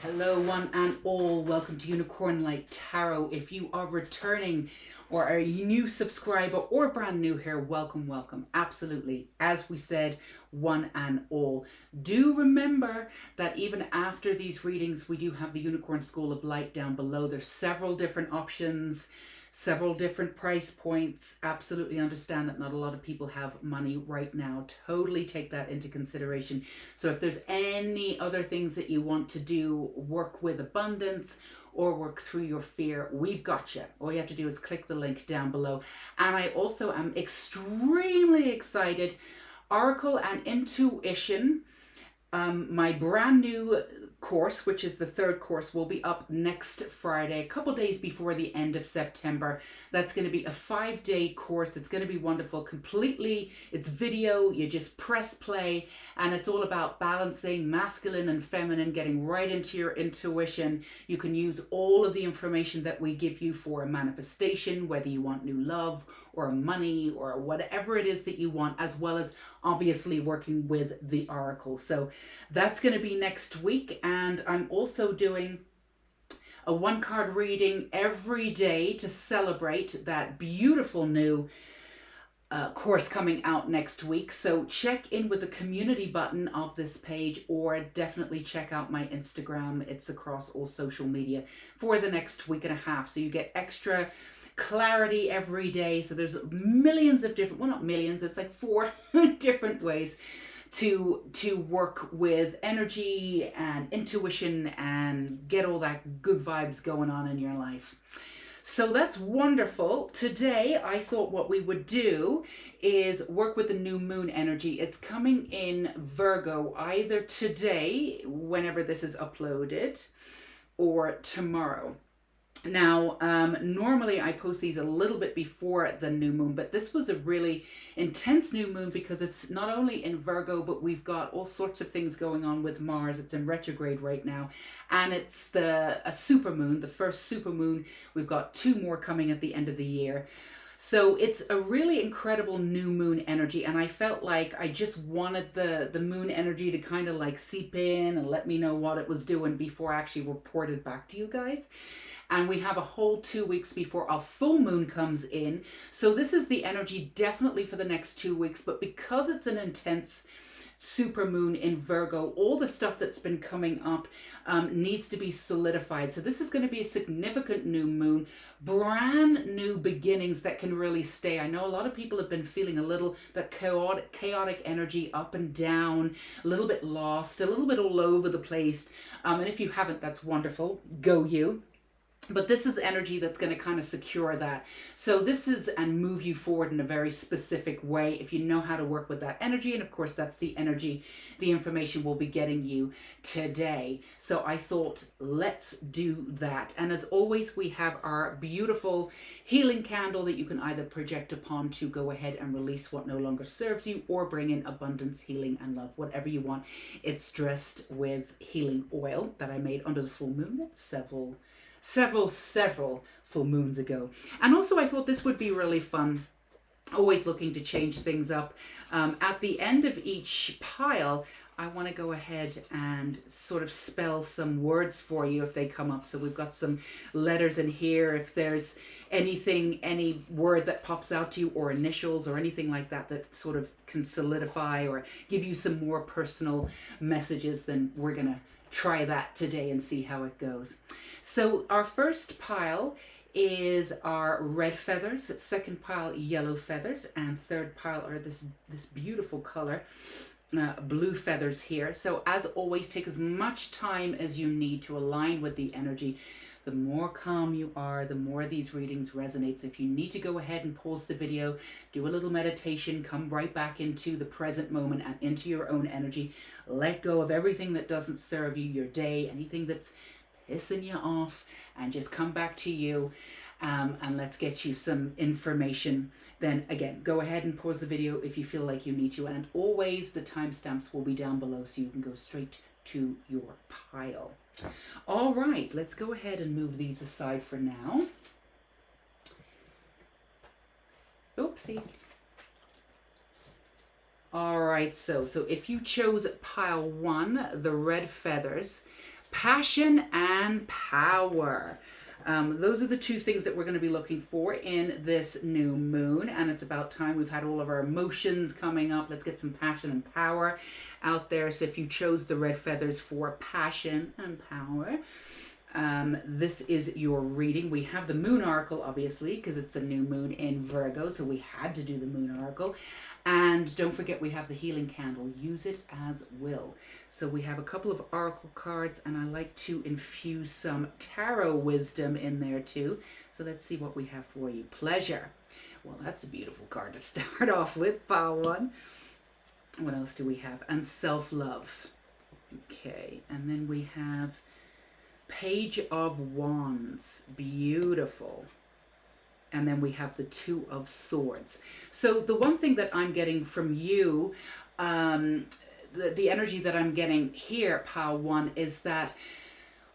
Hello, one and all. Welcome to Unicorn Light Tarot. If you are returning or are a new subscriber or brand new here, welcome, welcome. Absolutely. As we said, one and all. Do remember that even after these readings, we do have the Unicorn School of Light down below. There's several different options, several different price points. Absolutely understand that not a lot of people have money right now. Totally take that into consideration. So if there's any other things that you want to do, work with abundance or work through your fear, we've got you. All you have to do is click the link down below. And I also am extremely excited. Oracle and Intuition, my brand new course, which is the third course, will be up next Friday, a couple days before the end of September. That's going to be a 5-day course. It's going to be wonderful. Completely, it's video. You just press play, and it's all about balancing masculine and feminine, getting right into your intuition. You can use all of the information that we give you for a manifestation, whether you want new love or money or whatever it is that you want, as well as obviously working with the oracle. So that's going to be next week. And I'm also doing a 1-card reading every day to celebrate that beautiful new course coming out next week. So check in with the community button of this page, or definitely check out my Instagram. It's across all social media for the next week and a half. So you get extra clarity every day. So there's millions of different, well, not millions, it's like 4 different ways to work with energy and intuition and get all that good vibes going on in your life. So that's wonderful. Today, I thought what we would do is work with the new moon energy. It's coming in Virgo either today, whenever this is uploaded, or tomorrow. Now, normally I post these a little bit before the new moon, but this was a really intense new moon because it's not only in Virgo, but we've got all sorts of things going on with Mars. It's in retrograde right now, and it's a super moon, the first super moon. We've got 2 more coming at the end of the year. So it's a really incredible new moon energy, and I felt like I just wanted the moon energy to kind of like seep in and let me know what it was doing before I actually reported back to you guys. And we have a whole 2 weeks before our full moon comes in. So this is the energy definitely for the next 2 weeks. But because it's an intense super moon in Virgo, all the stuff that's been coming up needs to be solidified. So this is going to be a significant new moon, brand new beginnings that can really stay. I know a lot of people have been feeling a little that chaotic energy up and down, a little bit lost, a little bit all over the place. And if you haven't, that's wonderful. Go you. But this is energy that's going to kind of secure that. So this is and move you forward in a very specific way if you know how to work with that energy. And of course, that's the energy, the information we'll be getting you today. So I thought, let's do that. And as always, we have our beautiful healing candle that you can either project upon to go ahead and release what no longer serves you, or bring in abundance, healing, and love, whatever you want. It's dressed with healing oil that I made under the full moon several full moons ago. And also I thought this would be really fun, always looking to change things up. At the end of each pile, I want to go ahead and sort of spell some words for you if they come up. So we've got some letters in here. If there's anything, any word that pops out to you, or initials or anything like that that sort of can solidify or give you some more personal messages, then we're going to try that today and see how it goes. So our first pile is our red feathers, second pile yellow feathers, and third pile are this beautiful color, blue feathers here. So as always, take as much time as you need to align with the energy. The more calm you are, the more these readings resonate. So if you need to go ahead and pause the video, do a little meditation, come right back into the present moment and into your own energy. Let go of everything that doesn't serve you, your day, anything that's pissing you off, and just come back to you. And let's get you some information. Then again, go ahead and pause the video if you feel like you need to. And always the timestamps will be down below so you can go straight to your pile. All right, let's go ahead and move these aside for now. Oopsie. All right, so if you chose pile 1, the red feathers, Passion and power. Those are the two things that we're going to be looking for in this new moon. And it's about time. We've had all of our emotions coming up. Let's get some passion and power out there. So if you chose the red feathers for passion and power, this is your reading. We have the moon oracle, obviously, because it's a new moon in Virgo. So we had to do the moon oracle. And don't forget, we have the healing candle. Use it as will. So we have a couple of oracle cards, and I like to infuse some tarot wisdom in there too. So let's see what we have for you. Pleasure. Well, that's a beautiful card to start off with, pile one. What else do we have? And self-love. Okay, and then we have Page of Wands. Beautiful. And then we have the Two of Swords. So the one thing that I'm getting from you, the energy that I'm getting here, pile one, is that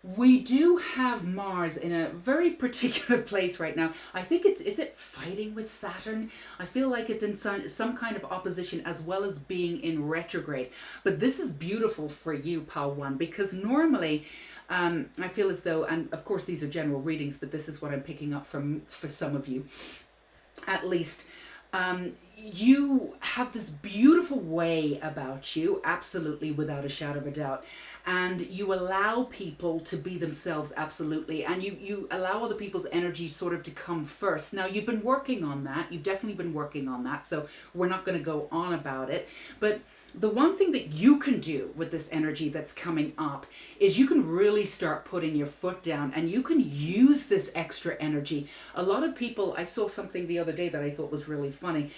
we do have Mars in a very particular place right now. I think is it fighting with Saturn? I feel like it's in some kind of opposition as well as being in retrograde. But this is beautiful for you, pile one, because normally I feel as though, and of course these are general readings, but this is what I'm picking up for some of you, at least. You have this beautiful way about you, absolutely, without a shadow of a doubt. And you allow people to be themselves, absolutely. And you allow other people's energy sort of to come first. Now, you've been working on that. You've definitely been working on that. So we're not going to go on about it. But the one thing that you can do with this energy that's coming up is you can really start putting your foot down, and you can use this extra energy. A lot of people, I saw something the other day that I thought was really funny.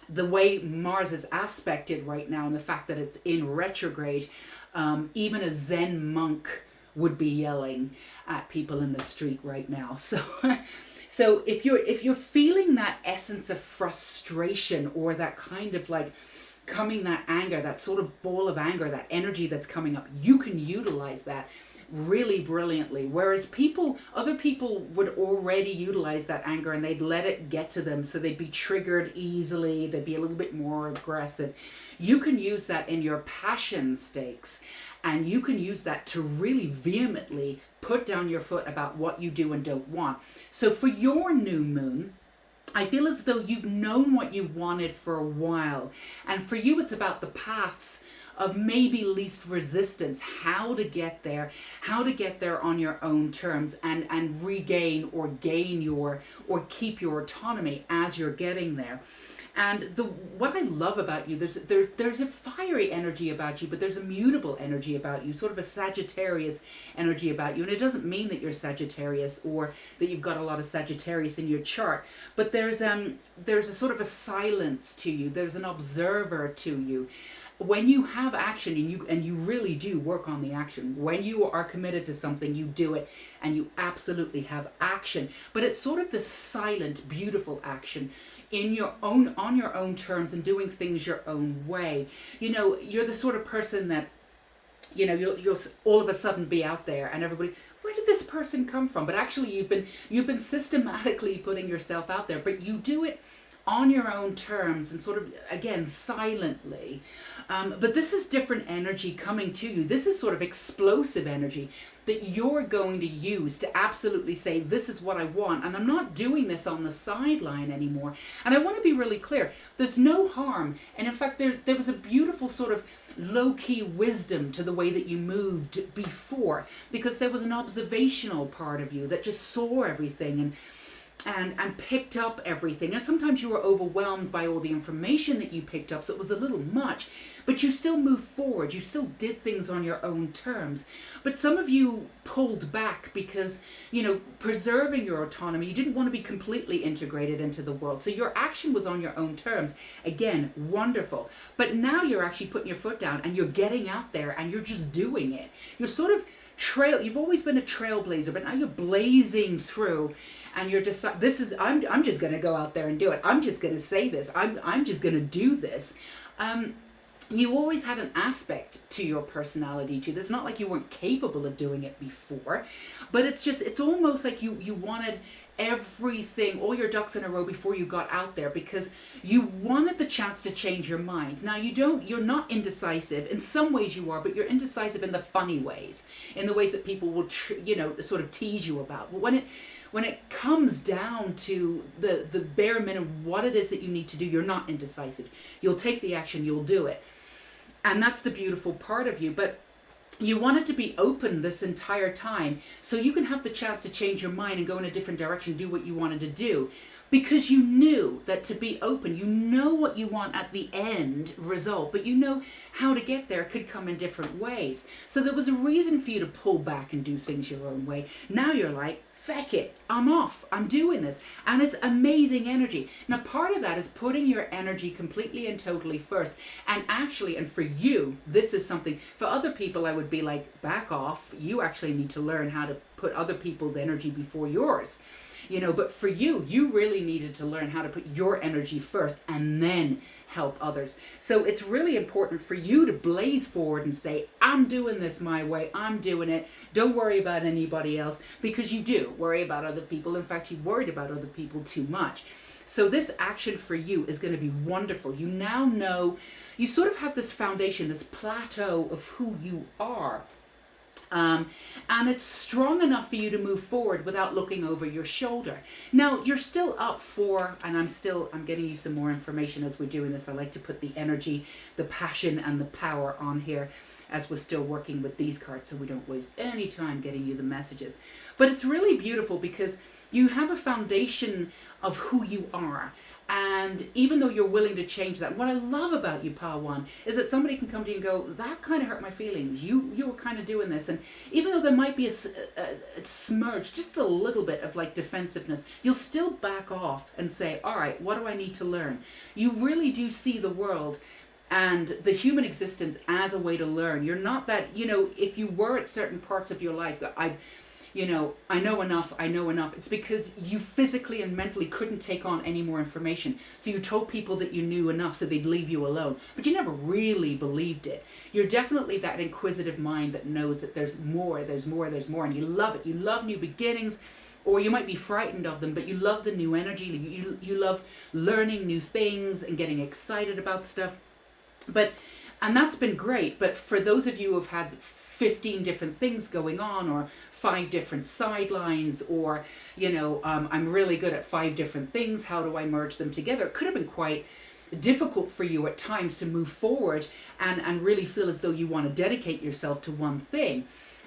The way Mars is aspected right now and the fact that it's in retrograde, even a Zen monk would be yelling at people in the street right now. So so if you're feeling that essence of frustration, or that kind of like coming, that anger, that sort of ball of anger, that energy that's coming up, you can utilize that really brilliantly. Whereas other people would already utilize that anger and they'd let it get to them, so they'd be triggered easily, they'd be a little bit more aggressive. You can use that in your passion stakes, and you can use that to really vehemently put down your foot about what you do and don't want. So for your new moon, I feel as though you've known what you wanted for a while, and for you it's about the paths of maybe least resistance, how to get there on your own terms, and regain or gain or keep your autonomy as you're getting there. And what I love about you, there's a fiery energy about you, but there's a mutable energy about you, sort of a Sagittarius energy about you. And it doesn't mean that you're Sagittarius or that you've got a lot of Sagittarius in your chart, but there's a sort of a silence to you. There's an observer to you. When you have action, and you really do work on the action, when you are committed to something, you do it, and you absolutely have action. But it's sort of this silent, beautiful action on your own terms, and doing things your own way. You know, you're the sort of person that, you know, you'll all of a sudden be out there and everybody, where did this person come from? But actually you've been systematically putting yourself out there, but you do it on your own terms and sort of, again, silently. But this is different energy coming to you. This is sort of explosive energy that you're going to use to absolutely say, this is what I want, and I'm not doing this on the sideline anymore. And I want to be really clear, there's no harm. And in fact, there was a beautiful sort of low-key wisdom to the way that you moved before, because there was an observational part of you that just saw everything and picked up everything. And sometimes you were overwhelmed by all the information that you picked up, so it was a little much, but you still moved forward. You still did things on your own terms. But some of you pulled back because, you know, preserving your autonomy, you didn't want to be completely integrated into the world. So your action was on your own terms. Again, wonderful. But now you're actually putting your foot down and you're getting out there and you're just doing it. You're sort of you've always been a trailblazer, but now you're blazing through, and you're just, I'm just going to go out there and do it. I'm just going to say this. I'm just going to do this. You always had an aspect to your personality too. It's not like you weren't capable of doing it before, but it's almost like you wanted everything, all your ducks in a row before you got out there, because you wanted the chance to change your mind. Now you're not indecisive. In some ways you are, but you're indecisive in the funny ways, in the ways that people will, sort of tease you about. But when it comes down to the bare minimum, what it is that you need to do, you're not indecisive. You'll take the action, you'll do it. And that's the beautiful part of you. But you wanted to be open this entire time so you can have the chance to change your mind and go in a different direction, do what you wanted to do. Because you knew that to be open, you know what you want at the end result, but you know how to get there could come in different ways. So there was a reason for you to pull back and do things your own way. Now you're like, feck it, I'm off, I'm doing this. And it's amazing energy. Now part of that is putting your energy completely and totally first. And actually, and for you, this is something, for other people I would be like, back off. You actually need to learn how to put other people's energy before yours. But for you, you really needed to learn how to put your energy first and then help others. So it's really important for you to blaze forward and say, I'm doing this my way, I'm doing it. Don't worry about anybody else, because you do worry about other people. In fact, you worried about other people too much. So this action for you is going to be wonderful. You now know, you sort of have this foundation, this plateau of who you are. And it's strong enough for you to move forward without looking over your shoulder. Now, you're still up for, and I'm getting you some more information as we're doing this. I like to put the energy, the passion, and the power on here as we're still working with these cards so we don't waste any time getting you the messages. But it's really beautiful because you have a foundation of who you are. And even though you're willing to change that, what I love about you, Pile One, is that somebody can come to you and go, that kind of hurt my feelings. You were kind of doing this. And even though there might be a smudge, just a little bit of like defensiveness, you'll still back off and say, all right, what do I need to learn? You really do see the world and the human existence as a way to learn. You're not that, if you were at certain parts of your life, I know enough. It's because you physically and mentally couldn't take on any more information. So you told people that you knew enough so they'd leave you alone. But you never really believed it. You're definitely that inquisitive mind that knows that there's more. And you love it. You love new beginnings. Or you might be frightened of them, but you love the new energy. You love learning new things and getting excited about stuff. And that's been great. But for those of you who have had 15 different things going on, or 5 different sidelines, or I'm really good at 5 different things, how do I merge them together? It could have been quite difficult for you at times to move forward and really feel as though you want to dedicate yourself to one thing.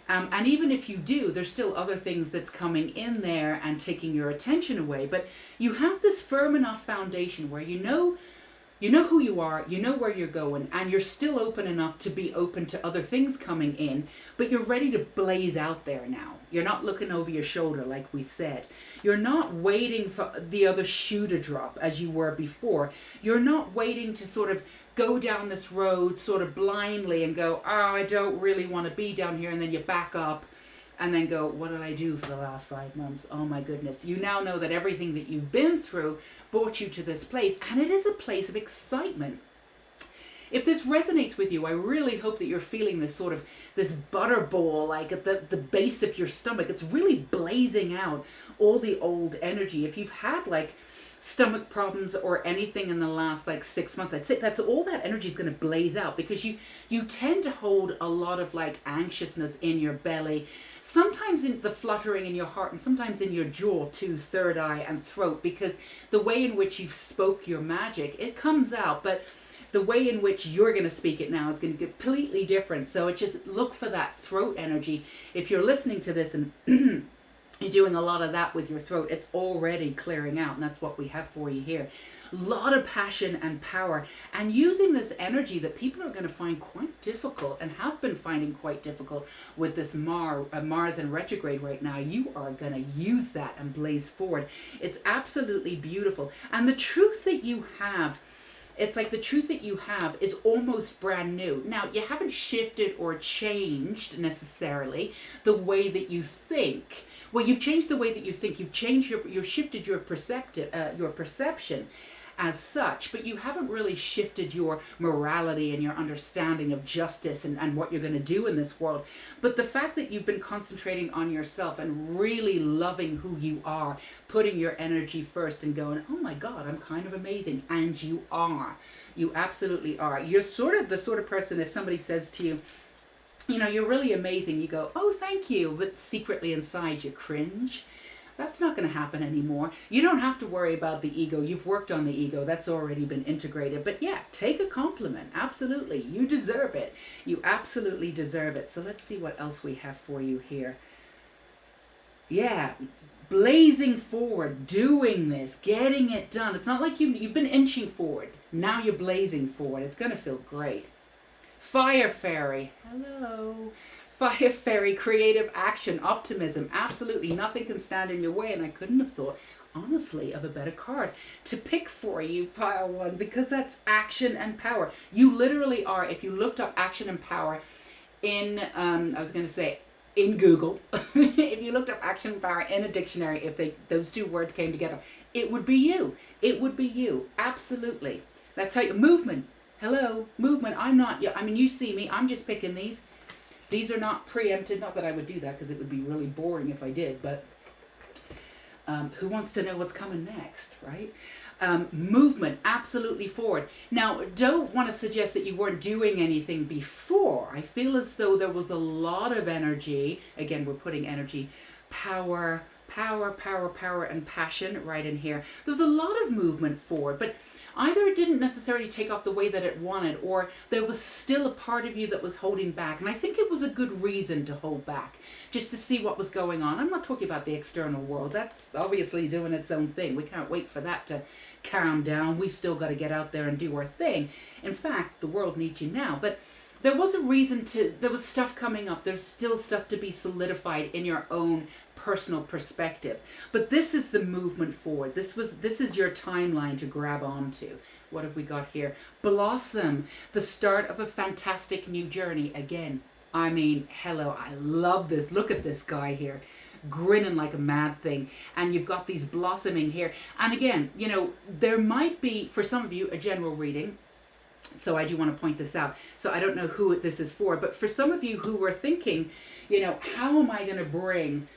And even if you do, there's still other things that's coming in there and taking your attention away. But you have this firm enough foundation where you know who you are, you know where you're going, and you're still open enough to be open to other things coming in, but you're ready to blaze out there now. You're not looking over your shoulder, like we said. You're not waiting for the other shoe to drop as you were before. You're not waiting to sort of go down this road sort of blindly and go, oh, I don't really want to be down here, and then you back up and then go, what did I do for the last 5 months? Oh my goodness. You now know that everything that you've been through brought you to this place, and it is a place of excitement. If this resonates with you, I really hope that you're feeling this sort of, this butterball, like at the base of your stomach. It's really blazing out all the old energy. If you've had like stomach problems or anything in the last like 6 months, I'd say that's all that energy is going to blaze out, because you tend to hold a lot of like anxiousness in your belly, sometimes in the fluttering in your heart, and sometimes in your jaw too, third eye and throat, because the way in which you spoke your magic, it comes out, but the way in which you're going to speak it now is going to be completely different. So it just look for that throat energy. If you're listening to this and you're doing a lot of that with your throat, it's already clearing out, and that's what we have for you here. A lot of passion and power, and using this energy that people are going to find quite difficult and have been finding quite difficult with this Mars in retrograde right now. You are going to use that and blaze forward. It's absolutely beautiful. And the truth that you have, it's like the truth that you have is almost brand new. Now, you haven't shifted or changed necessarily the way that you think. Well, you've changed the way that you think. You've changed you've shifted your perception. as such, but you haven't really shifted your morality and your understanding of justice and what you're going to do in this world. But the fact that you've been concentrating on yourself and really loving who you are, putting your energy first and going, oh my God, I'm kind of amazing. And you are. You absolutely are. You're sort of the sort of person, if somebody says to you, you know, you're really amazing, you go, oh, thank you. But secretly inside you cringe. That's not going to happen anymore. You don't have to worry about the ego. You've worked on the ego. That's already been integrated. But yeah, take a compliment. Absolutely. You deserve it. You absolutely deserve it. So let's see what else we have for you here. Yeah, blazing forward, doing this, getting it done. It's not like you've been inching forward. Now you're blazing forward. It's going to feel great. Fire fairy. Hello. Fire fairy, creative action, optimism. Absolutely nothing can stand in your way. And I couldn't have thought, honestly, of a better card to pick for you, pile one, because that's action and power. You literally are, if you looked up action and power in, in Google, if you looked up action and power in a dictionary, if those two words came together, it would be you. It would be you. Absolutely. That's how you, movement. Hello, movement. I'm not, I mean, you see me, I'm just picking these. These are not preempted. Not that I would do that because it would be really boring if I did, but who wants to know what's coming next, right? Movement, absolutely forward. Now, don't want to suggest that you weren't doing anything before. I feel as though there was a lot of energy. Again, we're putting energy, power, and passion right in here. There was a lot of movement forward, but either it didn't necessarily take off the way that it wanted, or there was still a part of you that was holding back. And I think it was a good reason to hold back, just to see what was going on. I'm not talking about the external world. That's obviously doing its own thing. We can't wait for that to calm down. We've still got to get out there and do our thing. In fact, the world needs you now. But there was a reason there was stuff coming up. There's still stuff to be solidified in your own personal perspective. But this is the movement forward. This is your timeline to grab onto. What have we got here? Blossom, the start of a fantastic new journey. Again, I mean, hello, I love this. Look at this guy here, grinning like a mad thing. And you've got these blossoming here. And again, you know, there might be, for some of you, a general reading. So I do want to point this out. So I don't know who this is for, but for some of you who were thinking, you know, how am I going to bring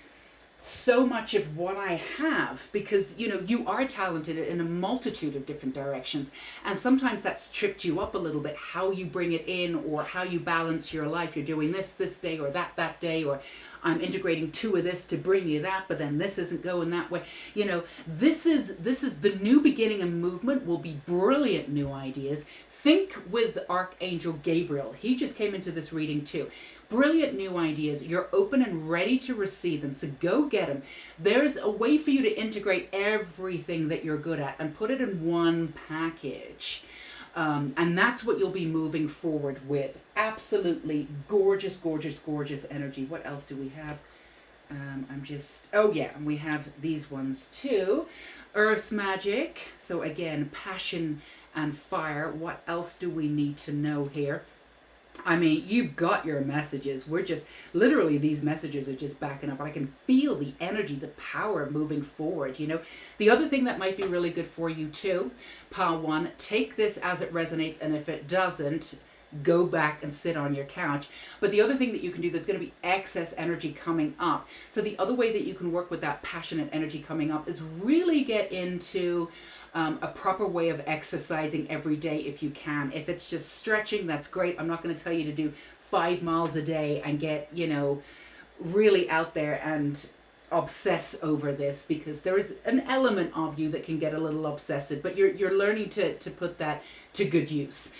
so much of what I have? Because, you know, you are talented in a multitude of different directions. And sometimes that's tripped you up a little bit, how you bring it in or how you balance your life. You're doing this day or that day, or I'm integrating two of this to bring you that, but then this isn't going that way. You know, this is the new beginning and movement will be brilliant new ideas. Think with Archangel Gabriel. He just came into this reading too. Brilliant new ideas. You're open and ready to receive them. So go get them. There's a way for you to integrate everything that you're good at and put it in one package. And that's what you'll be moving forward with. Absolutely gorgeous, gorgeous, gorgeous energy. What else do we have? And we have these ones too. Earth magic. So again, passion and fire. What else do we need to know here? I mean, you've got your messages. We're just, literally, these messages are just backing up. I can feel the energy, the power moving forward, you know. The other thing that might be really good for you too, Pile 1, take this as it resonates, and if it doesn't, go back and sit on your couch. But the other thing that you can do, there's going to be excess energy coming up. So the other way that you can work with that passionate energy coming up is really get into a proper way of exercising every day if you can. If it's just stretching, that's great. I'm not going to tell you to do 5 miles a day and get, you know, really out there and obsess over this, because there is an element of you that can get a little obsessive, but you're learning to put that to good use.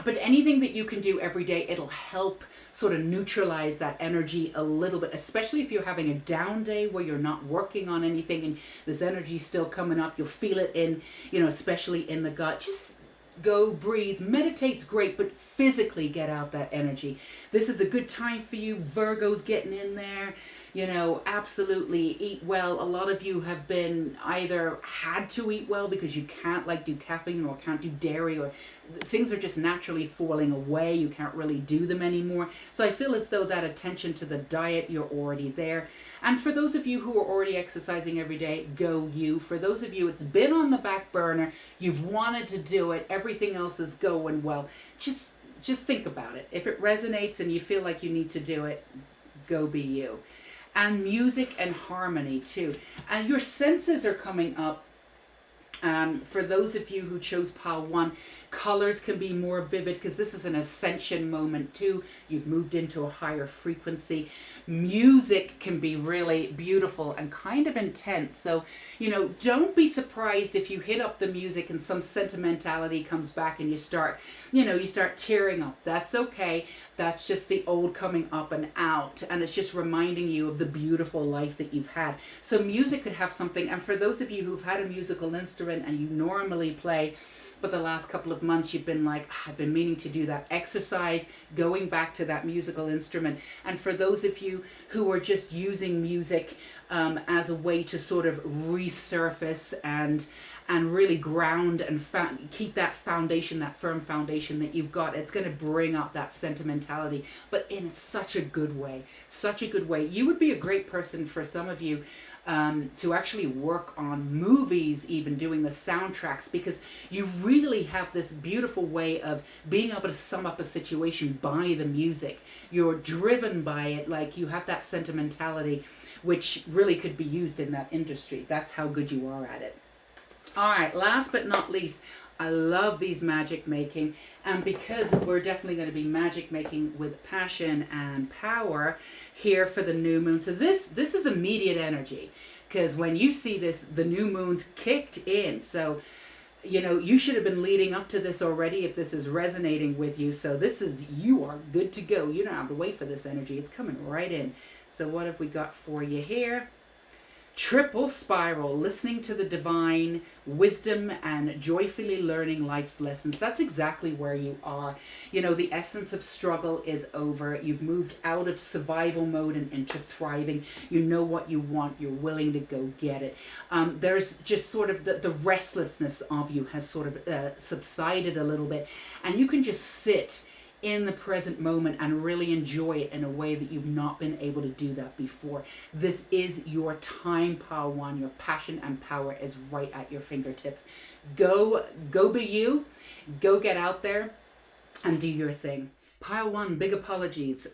But anything that you can do every day, it'll help sort of neutralize that energy a little bit, especially if you're having a down day where you're not working on anything and this energy is still coming up. You'll feel it in, you know, especially in the gut. Just go breathe. Meditate's great, but physically get out that energy. This is a good time for you. Virgo's getting in there. You know, absolutely eat well. A lot of you have been either had to eat well because you can't like do caffeine or can't do dairy, or things are just naturally falling away. You can't really do them anymore. So I feel as though that attention to the diet, you're already there. And for those of you who are already exercising every day, go you. For those of you, it's been on the back burner, you've wanted to do it, everything else is going well. Just think about it. If it resonates and you feel like you need to do it, go be you. And music and harmony too. And your senses are coming up. For those of you who chose pile 1, colors can be more vivid because this is an ascension moment too. You've moved into a higher frequency. Music can be really beautiful and kind of intense. So, you know, don't be surprised if you hit up the music and some sentimentality comes back and you start tearing up. That's okay. That's just the old coming up and out. And it's just reminding you of the beautiful life that you've had. So music could have something. And for those of you who've had a musical instrument and you normally play, but the last couple of months you've been like, I've been meaning to do that exercise, going back to that musical instrument. And for those of you who are just using music as a way to sort of resurface and really ground and keep that foundation, that firm foundation that you've got, it's going to bring up that sentimentality, but in such a good way, such a good way. You would be a great person for some of you to actually work on movies, even doing the soundtracks, because you really have this beautiful way of being able to sum up a situation by the music. You're driven by it, like you have that sentimentality, which really could be used in that industry. That's how good you are at it. All right, last but not least, I love these magic making, and because we're definitely going to be magic making with passion and power here for the new moon. So this is immediate energy, because when you see this, the new moon's kicked in. So, you know, you should have been leading up to this already if this is resonating with you. So you are good to go. You don't have to wait for this energy. It's coming right in. So what have we got for you here? Triple spiral, listening to the divine wisdom and joyfully learning life's lessons. That's exactly where you are. You know, the essence of struggle is over. You've moved out of survival mode and into thriving. You know what you want. You're willing to go get it. There's just sort of the restlessness of you has sort of subsided a little bit, and you can just sit in the present moment and really enjoy it in a way that you've not been able to do that before. This is your time, pile 1. Your passion and power is right at your fingertips. Go be you. Go get out there and do your thing. Pile 1, big apologies.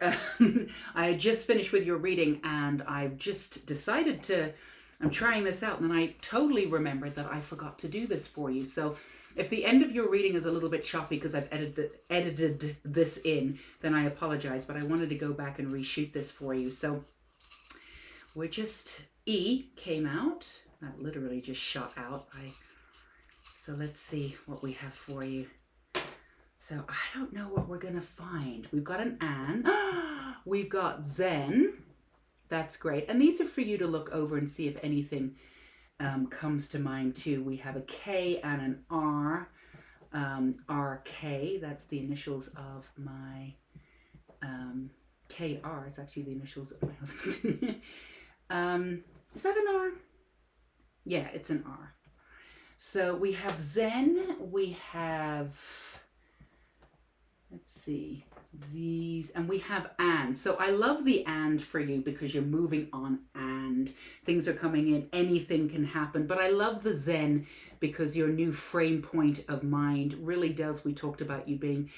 I just finished with your reading and I've just decided I'm trying this out, and then I totally remembered that I forgot to do this for you. So if the end of your reading is a little bit choppy because I've edited this in, then I apologize, but I wanted to go back and reshoot this for you. So E came out. That literally just shot out. So let's see what we have for you. So I don't know what we're going to find. We've got an An. We've got Zen. That's great. And these are for you to look over and see if anything comes to mind too. We have a K and an R. RK, that's the initials of my KR is actually the initials of my husband. Is that an R? Yeah, it's an R. So we have Zen, we have, let's see, these, and we have and. So I love the and for you because you're moving on and things are coming in, anything can happen. But I love the Zen because your new frame point of mind really does, we talked about you being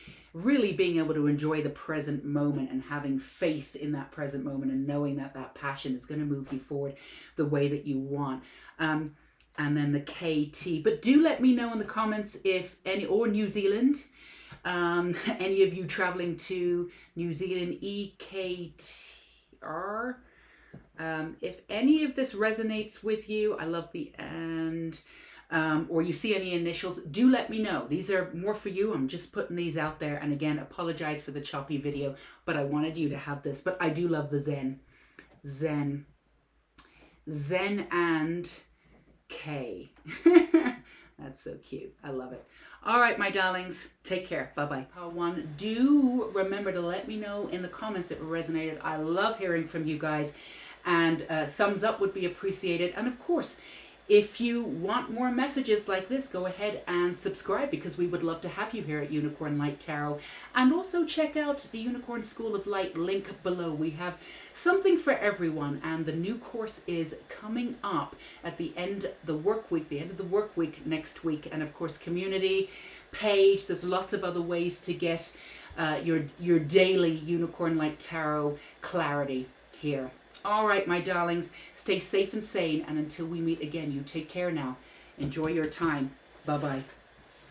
able to enjoy the present moment and having faith in that present moment and knowing that that passion is going to move you forward the way that you want. And then the KT. But do let me know in the comments if any, or New Zealand, any of you traveling to New Zealand, EKTR, if any of this resonates with you. I love the and, or you see any initials, do let me know. These are more for you. I'm just putting these out there. And again, apologize for the choppy video, but I wanted you to have this. But I do love the Zen. Zen and K. That's so cute. I love it. All right, my darlings, take care. Bye-bye. One, do remember to let me know in the comments if it resonated. I love hearing from you guys, and thumbs up would be appreciated. And of course, if you want more messages like this, go ahead and subscribe, because we would love to have you here at Unicorn Light Tarot. And also check out the Unicorn School of Light, link below. We have something for everyone, and the new course is coming up at the end of the work week, next week. And of course, community page. There's lots of other ways to get your daily Unicorn Light Tarot clarity here. All right, my darlings, stay safe and sane, and until we meet again, you take care now. Enjoy your time. Bye-bye.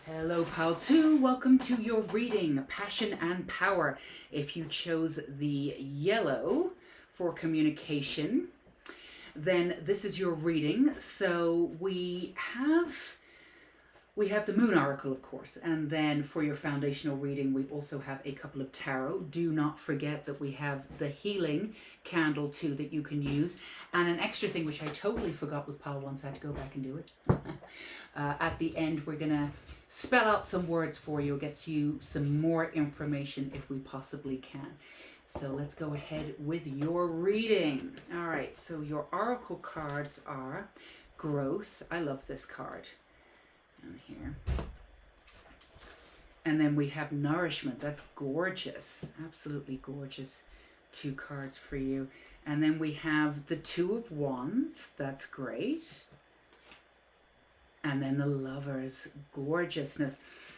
Hello, pile 2. Welcome to your reading, Passion and Power. If you chose the yellow for communication, then this is your reading. So we have the Moon Oracle, of course, and then for your foundational reading, we also have a couple of tarot. Do not forget that we have the healing candle too that you can use, and an extra thing which I totally forgot with pile 1, so I had to go back and do it. At the end, we're gonna spell out some words for you. It gets you some more information if we possibly can. So let's go ahead with your reading. All right, so your oracle cards are Growth. I love this card. And here, and then we have Nourishment. That's gorgeous, absolutely gorgeous. 2 cards for you. And then we have the Two of Wands. That's great. And then the Lovers, gorgeousness.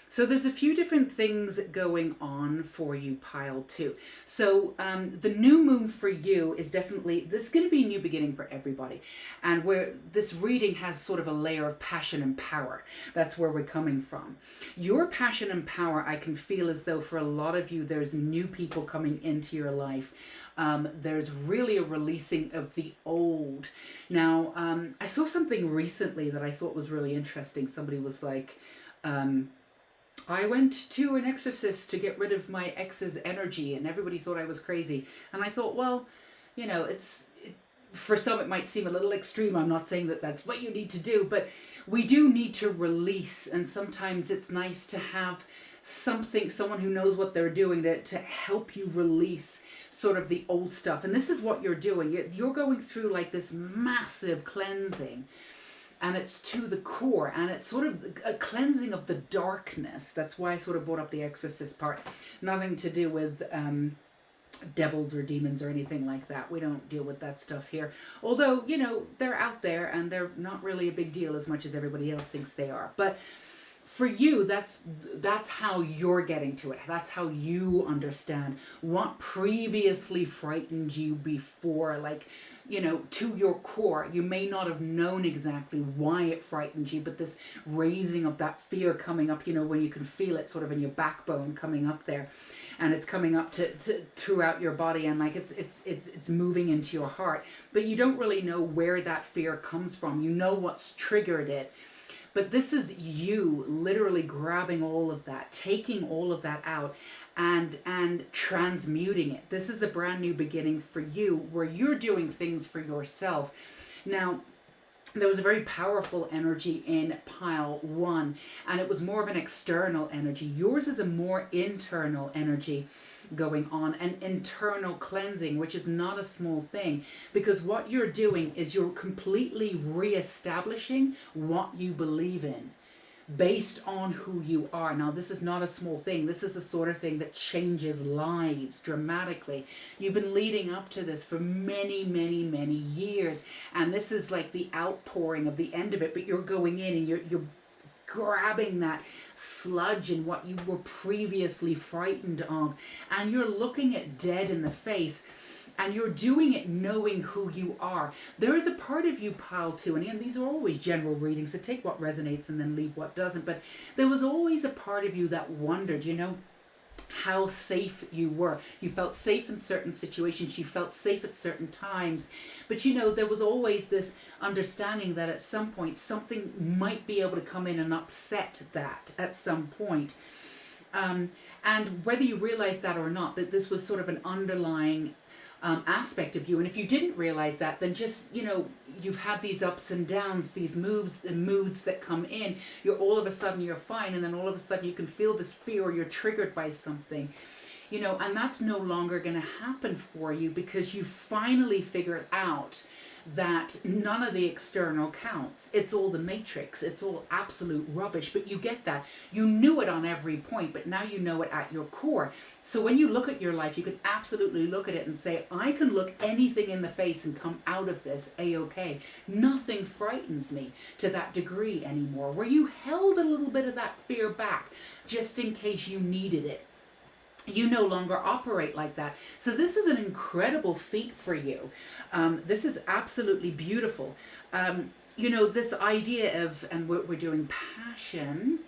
So there's a few different things going on for you, pile 2. So the new moon for you is definitely, this is going to be a new beginning for everybody. And where this reading has sort of a layer of passion and power. That's where we're coming from. Your passion and power, I can feel as though for a lot of you, there's new people coming into your life. There's really a releasing of the old. Now, I saw something recently that I thought was really interesting. Somebody was like, I went to an exorcist to get rid of my ex's energy, and everybody thought I was crazy. And I thought, well, you know, for some it might seem a little extreme. I'm not saying that that's what you need to do, but we do need to release. And sometimes it's nice to have someone who knows what they're doing to help you release sort of the old stuff. And this is what you're doing. You're going through like this massive cleansing. And it's to the core, and it's sort of a cleansing of the darkness. That's why I sort of brought up the exorcist part. Nothing to do with devils or demons or anything like that. We don't deal with that stuff here. Although, you know, they're out there, and they're not really a big deal as much as everybody else thinks they are. But for you, that's how you're getting to it. That's how you understand what previously frightened you before, like, you know, to your core. You may not have known exactly why it frightened you, but this raising of that fear coming up, you know, when you can feel it sort of in your backbone coming up there, and it's coming up to throughout your body, and like it's moving into your heart, but you don't really know where that fear comes from. You know what's triggered it. But this is you literally grabbing all of that, taking all of that out, and transmuting it. This is a brand new beginning for you, where you're doing things for yourself. Now, there was a very powerful energy in pile 1, and it was more of an external energy. Yours is a more internal energy going on, an internal cleansing, which is not a small thing, because what you're doing is you're completely reestablishing what you believe in based on who you are. Now, this is not a small thing. This is the sort of thing that changes lives dramatically. You've been leading up to this for many, many, many years, and this is like the outpouring of the end of it, but you're going in and you're grabbing that sludge and what you were previously frightened of, and you're looking it dead in the face. And you're doing it knowing who you are. There is a part of you, pile 2, and again, these are always general readings, so take what resonates and then leave what doesn't. But there was always a part of you that wondered, you know, how safe you were. You felt safe in certain situations. You felt safe at certain times. But, you know, there was always this understanding that at some point something might be able to come in and upset that at some point. And whether you realize that or not, that this was sort of an underlying aspect of you. And if you didn't realize that, then just, you've had these ups and downs, these moves and moods that come in. You're all of a sudden you're fine, and then all of a sudden you can feel this fear, or you're triggered by something. And that's no longer going to happen for you, because you finally figured out that none of the external counts. It's all the matrix. It's all absolute rubbish. But you get that. You knew it on every point, but now you know it at your core. So when you look at your life, you can absolutely look at it and say, I can look anything in the face and come out of this A-okay. Nothing frightens me to that degree anymore. Where you held a little bit of that fear back just in case you needed it. You no longer operate like that. So this is an incredible feat for you. This is absolutely beautiful. This idea of, and we're doing passion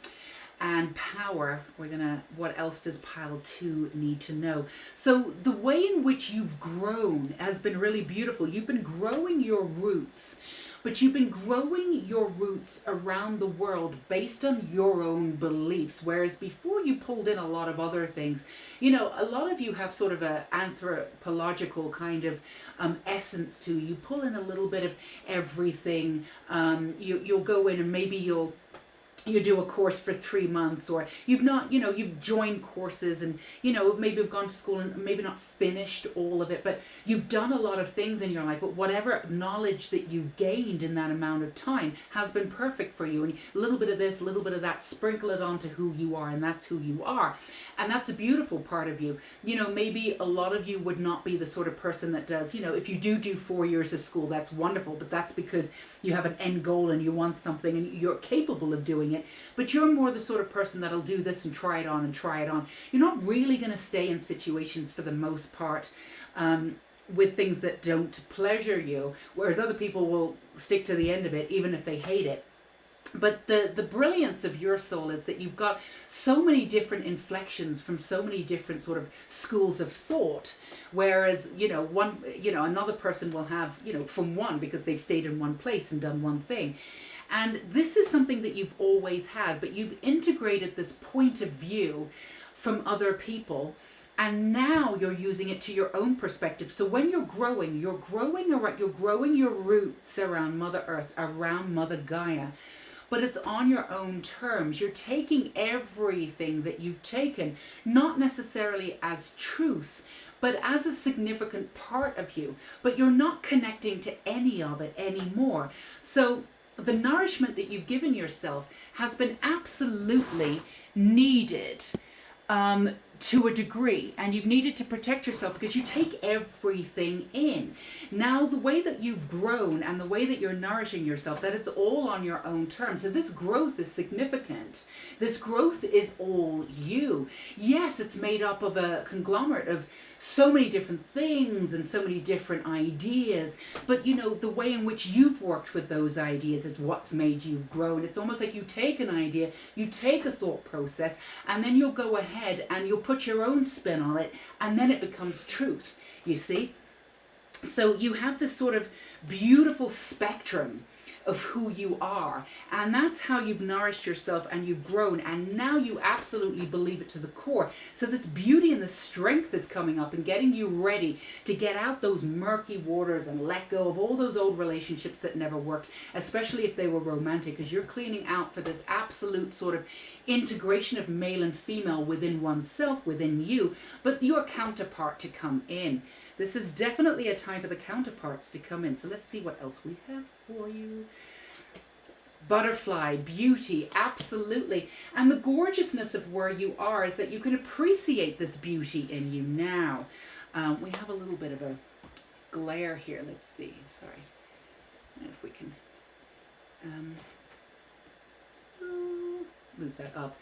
and power. What else does pile 2 need to know? So the way in which you've grown has been really beautiful. You've been growing your roots. But you've been growing your roots around the world based on your own beliefs. Whereas before you pulled in a lot of other things. A lot of you have sort of an anthropological kind of essence to you. Pull in a little bit of everything. You'll go in and maybe you do a course for 3 months, or you've joined courses, and maybe you've gone to school and maybe not finished all of it, but you've done a lot of things in your life. But whatever knowledge that you've gained in that amount of time has been perfect for you. And a little bit of this, a little bit of that, sprinkle it onto who you are, and that's who you are. And that's a beautiful part of you. Maybe a lot of you would not be the sort of person that does, if you do 4 years of school, that's wonderful, but that's because you have an end goal and you want something and you're capable of doing it. But you're more the sort of person that'll do this and try it on and try it on. You're not really going to stay in situations for the most part with things that don't pleasure you, whereas other people will stick to the end of it even if they hate it. But the brilliance of your soul is that you've got so many different inflections from so many different sort of schools of thought, whereas another person will have from one, because they've stayed in one place and done one thing. And this is something that you've always had, but you've integrated this point of view from other people, and now you're using it to your own perspective. So when you're growing your roots around Mother Earth, around Mother Gaia, but it's on your own terms. You're taking everything that you've taken, not necessarily as truth, but as a significant part of you, but you're not connecting to any of it anymore. So the nourishment that you've given yourself has been absolutely needed to a degree, and you've needed to protect yourself because you take everything in. Now, the way that you've grown and the way that you're nourishing yourself, that it's all on your own terms. So this growth is significant. This growth is all you. Yes, it's made up of a conglomerate of so many different things and so many different ideas, but the way in which you've worked with those ideas is what's made you grow. And it's almost like you take an idea, you take a thought process, and then you'll go ahead and you'll put your own spin on it, and then it becomes truth, you see. So you have this sort of beautiful spectrum of who you are, and that's how you've nourished yourself and you've grown, and now you absolutely believe it to the core. So this beauty and the strength is coming up and getting you ready to get out those murky waters and let go of all those old relationships that never worked, especially if they were romantic, because you're cleaning out for this absolute sort of integration of male and female within oneself, within you, but your counterpart to come in. This is definitely a time for the counterparts to come in. So let's see what else we have for you. Butterfly, beauty, absolutely. And the gorgeousness of where you are is that you can appreciate this beauty in you now. We have a little bit of a glare here. Let's see. Sorry. If we can move that up.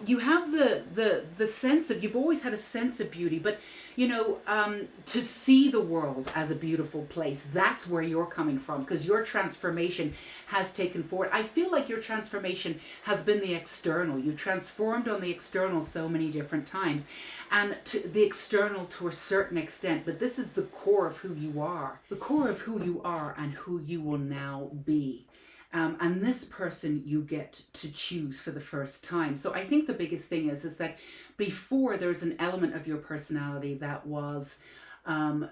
You have the sense of, you've always had a sense of beauty, but to see the world as a beautiful place, that's where you're coming from, because your transformation has taken forward. I feel like your transformation has been the external. You've transformed on the external so many different times, and to the external to a certain extent, but this is the core of who you are, and who you will now be. And this person you get to choose for the first time. So I think the biggest thing is that before, there was an element of your personality that was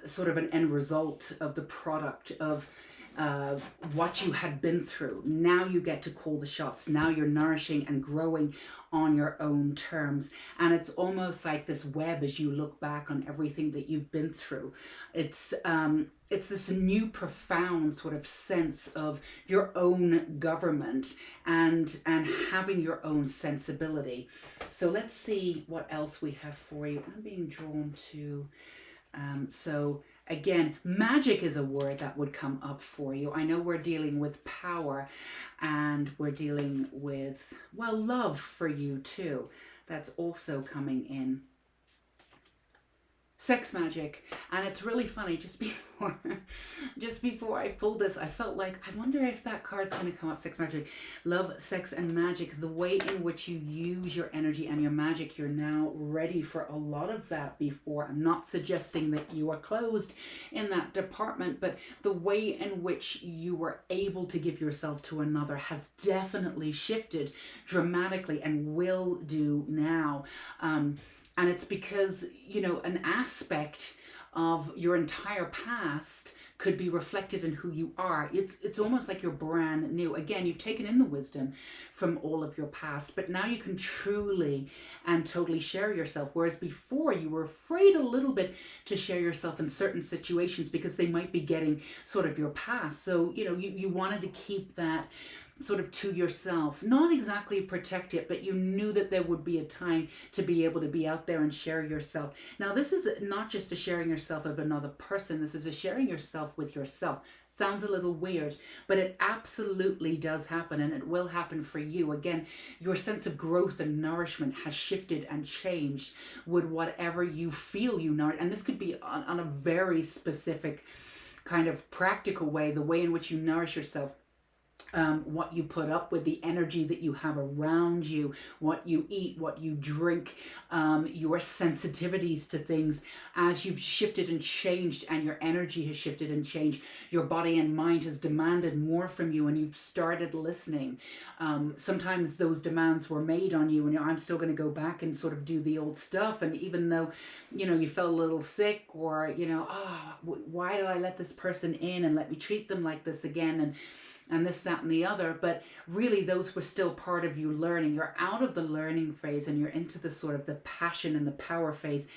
sort of an end result of the product of what you had been through. Now you get to call the shots. Now you're nourishing and growing on your own terms. And it's almost like this web as you look back on everything that you've been through. It's this new profound sort of sense of your own government and having your own sensibility. So let's see what else we have for you. I'm being drawn to so again, magic is a word that would come up for you. I know we're dealing with power and we're dealing with, well, love for you too. That's also coming in. Sex magic. And it's really funny, just before I pulled this, I felt like, I wonder if that card's going to come up. Sex magic. Love, sex, and magic. The way in which you use your energy and your magic, you're now ready for a lot of that before. I'm not suggesting that you are closed in that department, but the way in which you were able to give yourself to another has definitely shifted dramatically and will do now. And it's because, you know, an aspect of your entire past could be reflected in who you are. It's almost like you're brand new. Again, you've taken in the wisdom from all of your past, but now you can truly and totally share yourself. Whereas before you were afraid a little bit to share yourself in certain situations because they might be getting sort of your past. So, you know, you wanted to keep that sort of to yourself, not exactly protect it, but you knew that there would be a time to be able to be out there and share yourself. Now, this is not just a sharing yourself of another person. This is a sharing yourself with yourself. Sounds a little weird, but it absolutely does happen, and it will happen for you. Again, your sense of growth and nourishment has shifted and changed with whatever you feel you nourish. And this could be on a very specific kind of practical way, the way in which you nourish yourself. What you put up with, the energy that you have around you, what you eat, what you drink, your sensitivities to things. As you've shifted and changed and your energy has shifted and changed, your body and mind has demanded more from you and you've started listening. Sometimes those demands were made on you and I'm still going to go back and sort of do the old stuff. And even though, you know, you felt a little sick or, you know, why did I let this person in and let me treat them like this again? And this, that, and the other. But really, those were still part of you learning. You're out of the learning phase and you're into the sort of the passion and the power phase.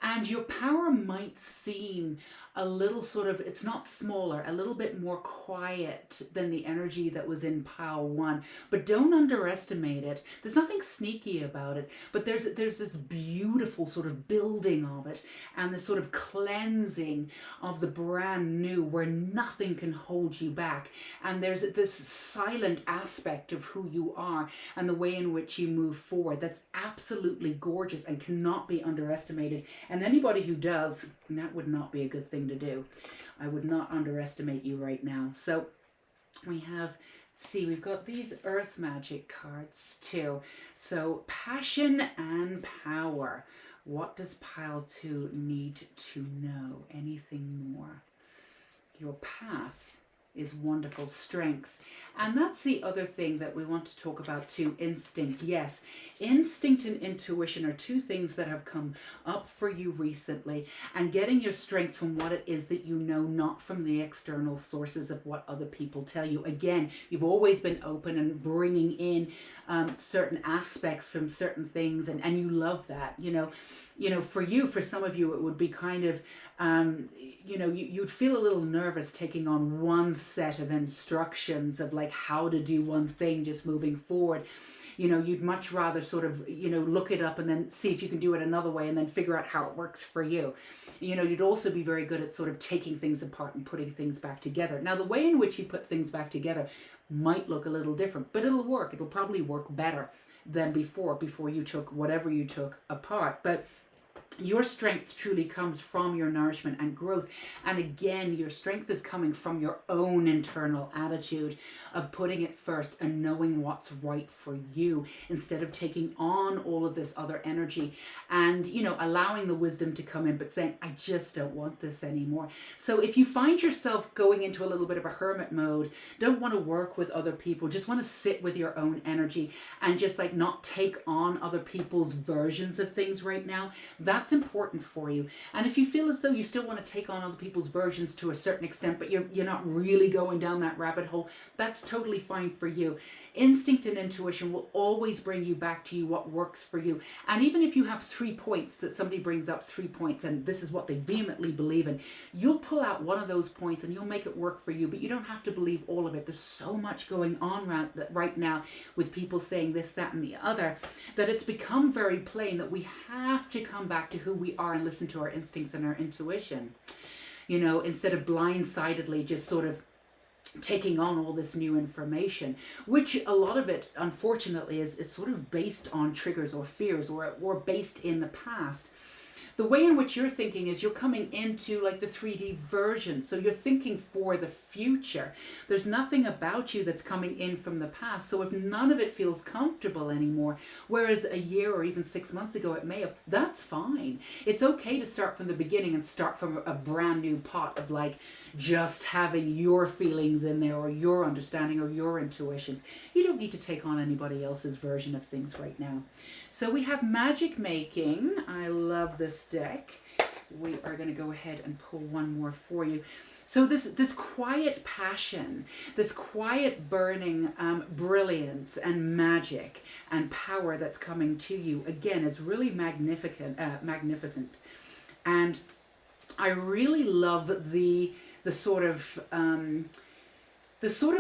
And your power might seem a little sort of, it's not smaller, a little bit more quiet than the energy that was in pile one. But don't underestimate it. There's nothing sneaky about it, but there's this beautiful sort of building of it and this sort of cleansing of the brand new where nothing can hold you back. And there's this silent aspect of who you are and the way in which you move forward that's absolutely gorgeous and cannot be underestimated. And anybody who does, that would not be a good thing to do. I would not underestimate you right now. So we have, see, we've got these earth magic cards too. So passion and power. What does pile 2 need to know? Anything more? Your path is wonderful. Strength. And that's the other thing that we want to talk about too. Instinct. Yes, instinct and intuition are two things that have come up for you recently, and getting your strength from what it is that you know, not from the external sources of what other people tell you. Again, you've always been open and bringing in certain aspects from certain things, and you love that. You know, for you, for some of you, it would be kind of, you know, you'd feel a little nervous taking on one set of instructions of like how to do one thing just moving forward. You know, you'd much rather sort of, you know, look it up and then see if you can do it another way and then figure out how it works for you. You know, you'd also be very good at sort of taking things apart and putting things back together. Now, the way in which you put things back together might look a little different, but it'll work. It'll probably work better than before you took whatever you took apart. But your strength truly comes from your nourishment and growth. And again, your strength is coming from your own internal attitude of putting it first and knowing what's right for you instead of taking on all of this other energy and, you know, allowing the wisdom to come in, but saying, I just don't want this anymore. So if you find yourself going into a little bit of a hermit mode, don't want to work with other people, just want to sit with your own energy and just like not take on other people's versions of things right now, that's that's important for you. And if you feel as though you still want to take on other people's versions to a certain extent, but you're not really going down that rabbit hole, that's totally fine for you. Instinct and intuition will always bring you back to you what works for you. And even if you have 3 points that somebody brings up, 3 points, and this is what they vehemently believe in, you'll pull out one of those points and you'll make it work for you, but you don't have to believe all of it. There's so much going on right now with people saying this, that, and the other, that it's become very plain that we have to come back to who we are and listen to our instincts and our intuition, instead of blindsidedly just sort of taking on all this new information, which a lot of it, unfortunately, is sort of based on triggers or fears or based in the past. The way in which you're thinking is you're coming into like the 3D version. So you're thinking for the future. There's nothing about you that's coming in from the past. So if none of it feels comfortable anymore, whereas a year or even 6 months ago it may have, that's fine. It's okay to start from the beginning and start from a brand new pot of like just having your feelings in there or your understanding or your intuitions. You don't need to take on anybody else's version of things right now. So we have magic making. I love this deck. We are going to go ahead and pull one more for you. So this quiet passion, this quiet burning brilliance and magic and power that's coming to you, again, is really magnificent. And I really love the sort of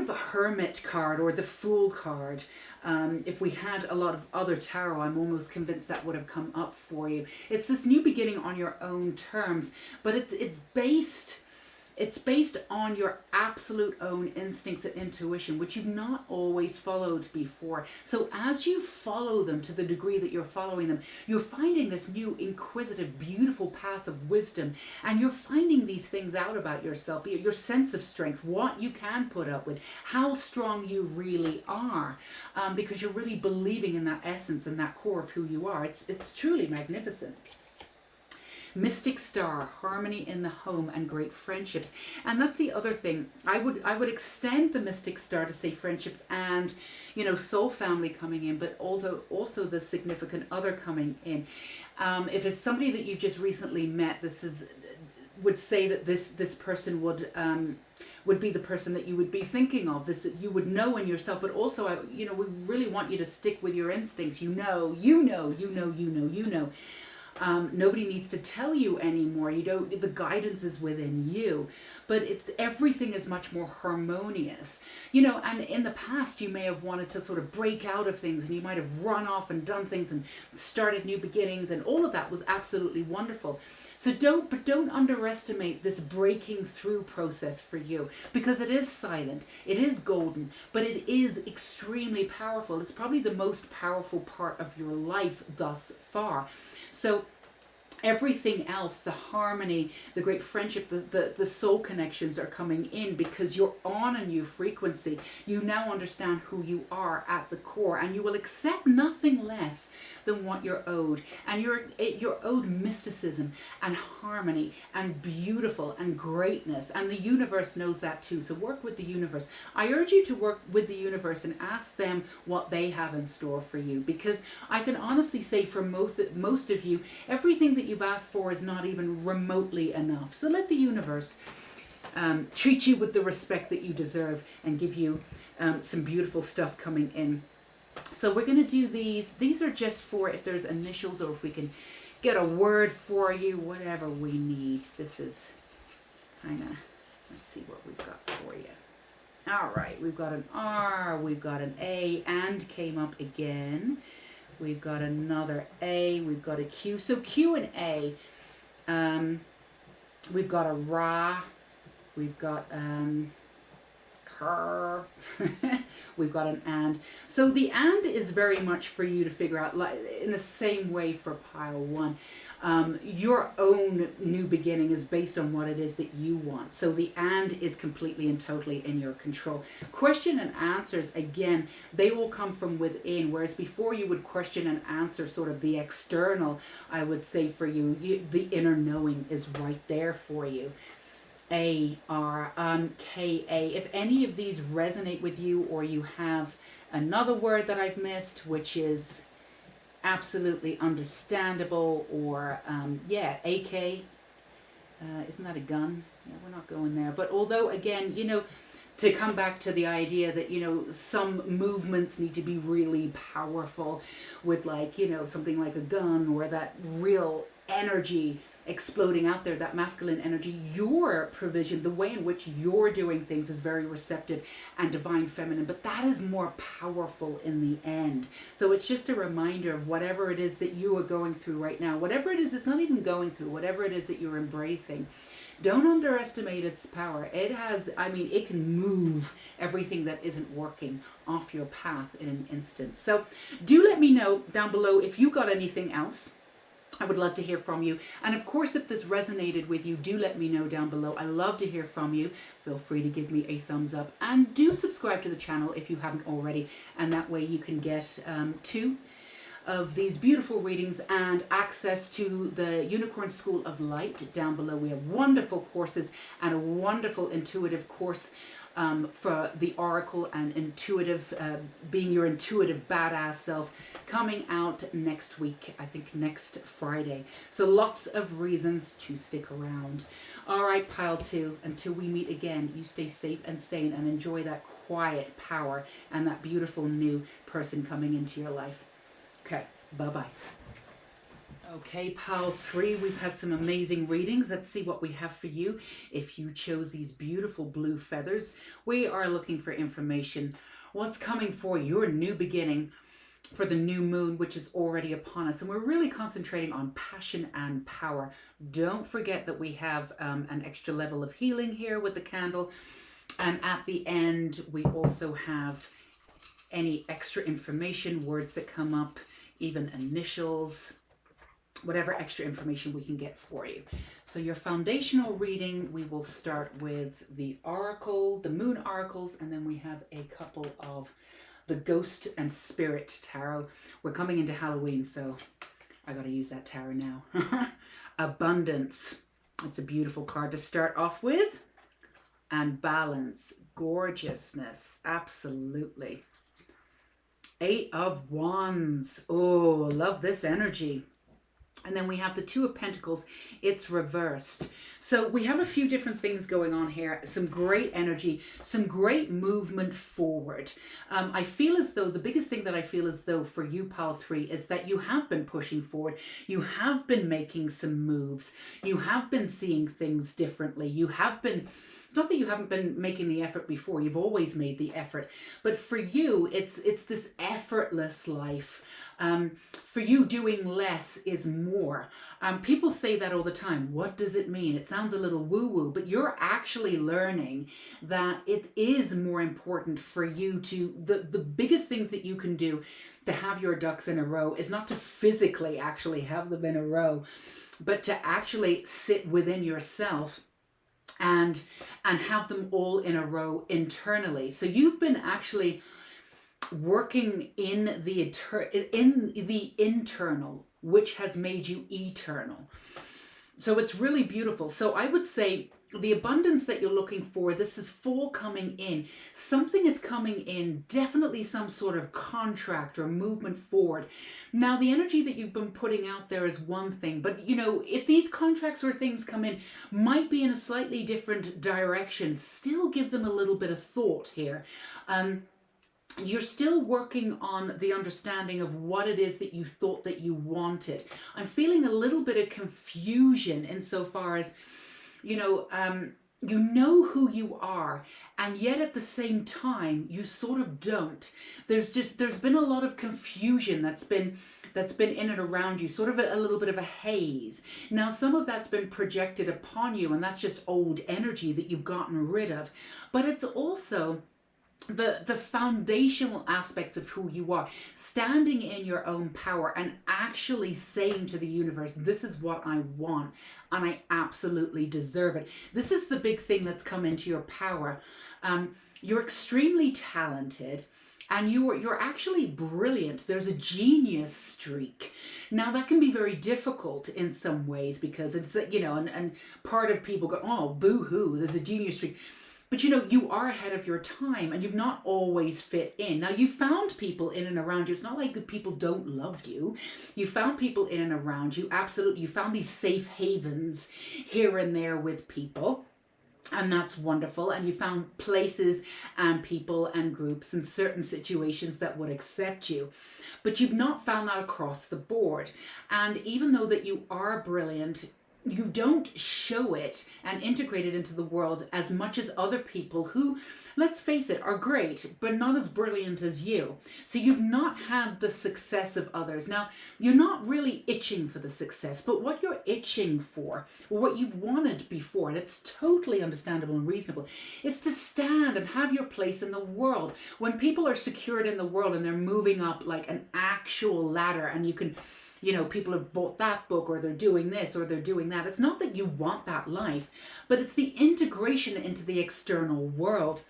hermit card or the fool card. If we had a lot of other tarot, I'm almost convinced that would have come up for you. It's this new beginning on your own terms, but it's based on your absolute own instincts and intuition, which you've not always followed before. So as you follow them to the degree that you're following them, you're finding this new inquisitive, beautiful path of wisdom, and you're finding these things out about yourself, your sense of strength, what you can put up with, how strong you really are, because you're really believing in that essence and that core of who you are. It's truly magnificent. Mystic star, harmony in the home and great friendships. And that's the other thing. I would extend the mystic star to say friendships and, soul family coming in, but also the significant other coming in. If it's somebody that you've just recently met, would say that this person would be the person that you would be thinking of, this that you would know in yourself, but also, we really want you to stick with your instincts. You know. Nobody needs to tell you anymore. The guidance is within you, but everything is much more harmonious, and in the past you may have wanted to sort of break out of things, and you might have run off and done things and started new beginnings, and all of that was absolutely wonderful. So don't underestimate this breaking through process for you, because it is silent, it is golden, but it is extremely powerful. It's probably the most powerful part of your life thus far. So everything else, the harmony, the great friendship, the soul connections are coming in because you're on a new frequency. You now understand who you are at the core, and you will accept nothing less than what you're owed. And you're owed mysticism and harmony and beautiful and greatness. And the universe knows that too. So work with the universe. I urge you to work with the universe and ask them what they have in store for you. Because I can honestly say for most of you, everything that you've asked for is not even remotely enough. So let the universe treat you with the respect that you deserve and give you some beautiful stuff coming in. So we're going to do these. These are just for if there's initials or if we can get a word for you, whatever we need. This is kind of, let's see what we've got for you. All right, we've got an R, we've got an A, and came up again. We've got another A, we've got a Q. So Q and A, we've got a Ra, we've got Ker, we've got an and. So the and is very much for you to figure out, like in the same way for pile one. Your own new beginning is based on what it is that you want. So the and is completely and totally in your control. Question and answers, again, they will come from within, whereas before you would question and answer sort of the external. I would say for you, the inner knowing is right there for you. A, R, K, A. If any of these resonate with you, or you have another word that I've missed, which is absolutely understandable, or yeah, AK. Isn't that a gun? Yeah, we're not going there. But although, again, to come back to the idea that, some movements need to be really powerful with, like, something like a gun, or that real energy exploding out there, that masculine energy, your provision, the way in which you're doing things is very receptive and divine feminine, but that is more powerful in the end. So it's just a reminder of whatever it is that you are going through right now, whatever it is, it's not even going through, whatever it is that you're embracing. Don't underestimate its power. It has, it can move everything that isn't working off your path in an instant. So do let me know down below if you got anything else. I would love to hear from you. And of course, if this resonated with you, do let me know down below. I love to hear from you. Feel free to give me a thumbs up, and do subscribe to the channel if you haven't already. And that way you can get 2 of these beautiful readings and access to the Unicorn School of Light down below. We have wonderful courses and a wonderful intuitive course for the Oracle and intuitive, being your intuitive badass self, coming out next week, I think next Friday. So lots of reasons to stick around. All right, pile 2, until we meet again, you stay safe and sane and enjoy that quiet power and that beautiful new person coming into your life. Okay, bye-bye. Okay, pile 3, we've had some amazing readings. Let's see what we have for you. If you chose these beautiful blue feathers, we are looking for information. What's coming for your new beginning for the new moon, which is already upon us? And we're really concentrating on passion and power. Don't forget that we have an extra level of healing here with the candle. And at the end, we also have any extra information, words that come up, even initials, whatever extra information we can get for you. So your foundational reading, we will start with the Oracle, the Moon Oracles, and then we have a couple of the Ghost and Spirit Tarot. We're coming into Halloween, so I got to use that tarot now. Abundance. It's a beautiful card to start off with. And balance. Gorgeousness. Absolutely. 8 of Wands. Oh, love this energy. And then we have the 2 of Pentacles. It's reversed. So we have a few different things going on here. Some great energy, some great movement forward. I feel as though, the biggest thing that I feel as though for you, pile 3, is that you have been pushing forward. You have been making some moves. You have been seeing things differently. You have been, it's not that you haven't been making the effort before. You've always made the effort. But for you, it's this effortless life. For you, doing less is more. People say that all the time. What does it mean? It sounds a little woo-woo, but you're actually learning that it is more important for you to, the biggest things that you can do to have your ducks in a row is not to physically actually have them in a row, but to actually sit within yourself and have them all in a row internally. So you've been actually working in the internal, which has made you eternal. So it's really beautiful. So I would say the abundance that you're looking for, this is fall coming in. Something is coming in, definitely some sort of contract or movement forward. Now, the energy that you've been putting out there is one thing, but if these contracts or things come in, might be in a slightly different direction, still give them a little bit of thought here. You're still working on the understanding of what it is that you thought that you wanted. I'm feeling a little bit of confusion insofar as, you know who you are, and yet at the same time, you sort of don't. There's been a lot of confusion that's been in and around you, sort of a little bit of a haze. Now, some of that's been projected upon you, and that's just old energy that you've gotten rid of. But it's also the foundational aspects of who you are, standing in your own power and actually saying to the universe, this is what I want and I absolutely deserve it. This is the big thing that's come into your power. You're extremely talented and you're actually brilliant. There's a genius streak. Now that can be very difficult in some ways because it's, and part of people go, oh, boo-hoo, there's a genius streak. But you know, you are ahead of your time and you've not always fit in. Now, you found people in and around you. It's not like people don't love you. You found people in and around you. Absolutely. You found these safe havens here and there with people. And that's wonderful. And you found places and people and groups and certain situations that would accept you. But you've not found that across the board. And even though that you are brilliant, you don't show it and integrate it into the world as much as other people who, let's face it, are great, but not as brilliant as you. So you've not had the success of others. Now, you're not really itching for the success, but what you're itching for, or what you've wanted before, and it's totally understandable and reasonable, is to stand and have your place in the world. When people are secured in the world and they're moving up like an actual ladder, and you can, you know, people have bought that book, or they're doing this, or they're doing that. It's not that you want that life, but it's the integration into the external world,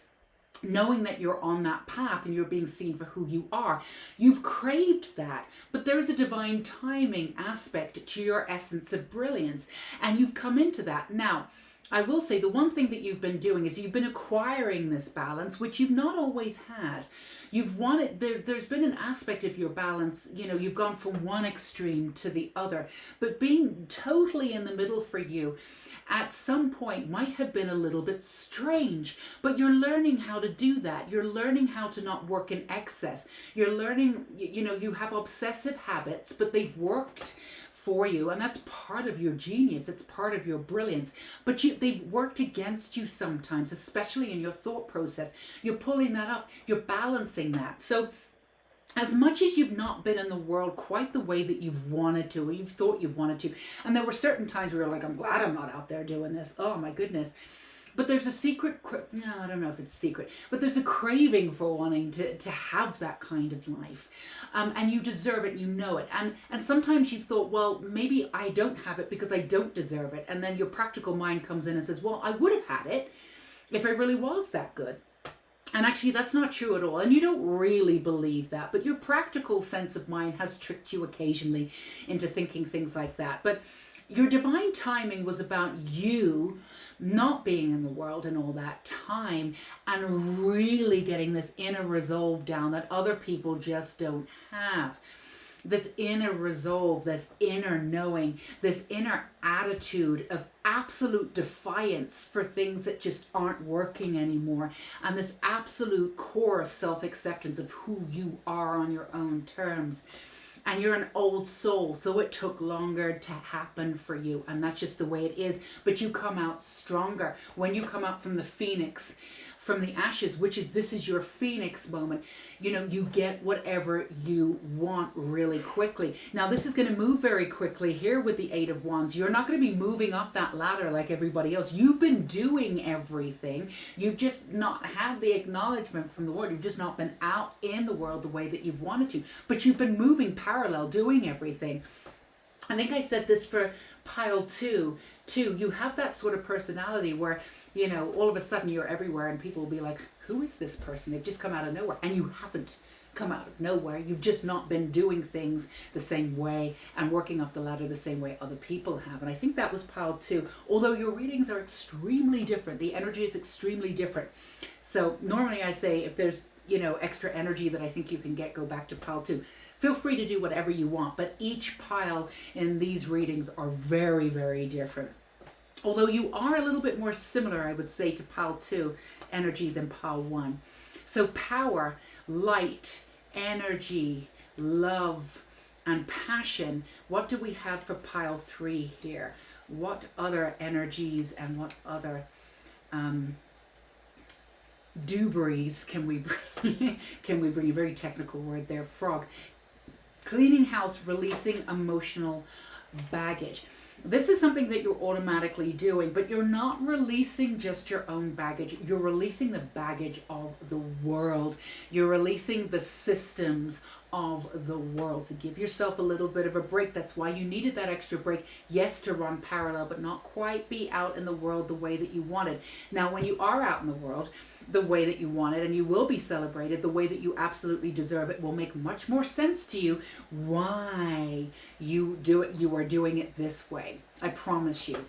knowing that you're on that path and you're being seen for who you are. You've craved that, but there's a divine timing aspect to your essence of brilliance, and you've come into that. Now, I will say the one thing that you've been doing is you've been acquiring this balance, which you've not always had. You've wanted, there's been an aspect of your balance, you know, you've gone from one extreme to the other, but being totally in the middle for you at some point might have been a little bit strange, but you're learning how to do that. You're learning how to not work in excess. You're learning, you know, you have obsessive habits, but they've worked for you, and that's part of your genius. It's part of your brilliance, but they've worked against you sometimes, especially in your thought process. You're pulling that up, you're balancing that. So as much as you've not been in the world quite the way that you've wanted to, or you've thought you wanted to, and there were certain times where you're like, I'm glad I'm not out there doing this, oh my goodness. But there's a secret, no, I don't know if it's secret, but there's a craving for wanting to have that kind of life. And you deserve it, you know it. And sometimes you've thought, well, maybe I don't have it because I don't deserve it. And then your practical mind comes in and says, well, I would have had it if I really was that good. And actually, that's not true at all. And you don't really believe that. But your practical sense of mind has tricked you occasionally into thinking things like that. But your divine timing was about you not being in the world in all that time and really getting this inner resolve down that other people just don't have. This inner resolve, this inner knowing, this inner attitude of absolute defiance for things that just aren't working anymore, and this absolute core of self-acceptance of who you are on your own terms. And you're an old soul, so it took longer to happen for you, and that's just the way it is. But you come out stronger when you come out from the phoenix, from the ashes, which is, this is your phoenix moment. You know, you get whatever you want really quickly. Now, this is going to move very quickly here with the Eight of Wands. You're not going to be moving up that ladder like everybody else. You've been doing everything. You've just not had the acknowledgement from the world. You've just not been out in the world the way that you've wanted to. But you've been moving parallel, doing everything. I think I said this for pile two too. You have that sort of personality where, you know, all of a sudden you're everywhere and people will be like, who is this person? They've just come out of nowhere. And you haven't come out of nowhere. You've just not been doing things the same way and working up the ladder the same way other people have. And I think that was pile two. Although your readings are extremely different. The energy is extremely different. So normally I say if there's, you know, extra energy that I think you can get, go back to pile two. Feel free to do whatever you want, but each pile in these readings are very, very different. Although you are a little bit more similar, I would say, to pile two energy than pile one. So power, light, energy, love, and passion. What do we have for pile three here? What other energies and what other debris can we bring? Can we bring? A very technical word there, frog. Cleaning house, releasing emotional baggage. This is something that you're automatically doing, but you're not releasing just your own baggage. You're releasing the baggage of the world. You're releasing the systems of the world. So give yourself a little bit of a break. That's why you needed that extra break. Yes, to run parallel, but not quite be out in the world the way that you wanted. Now, when you are out in the world the way that you wanted, and you will be celebrated the way that you absolutely deserve, it will make much more sense to you why you do it. You are doing it this way. I promise you.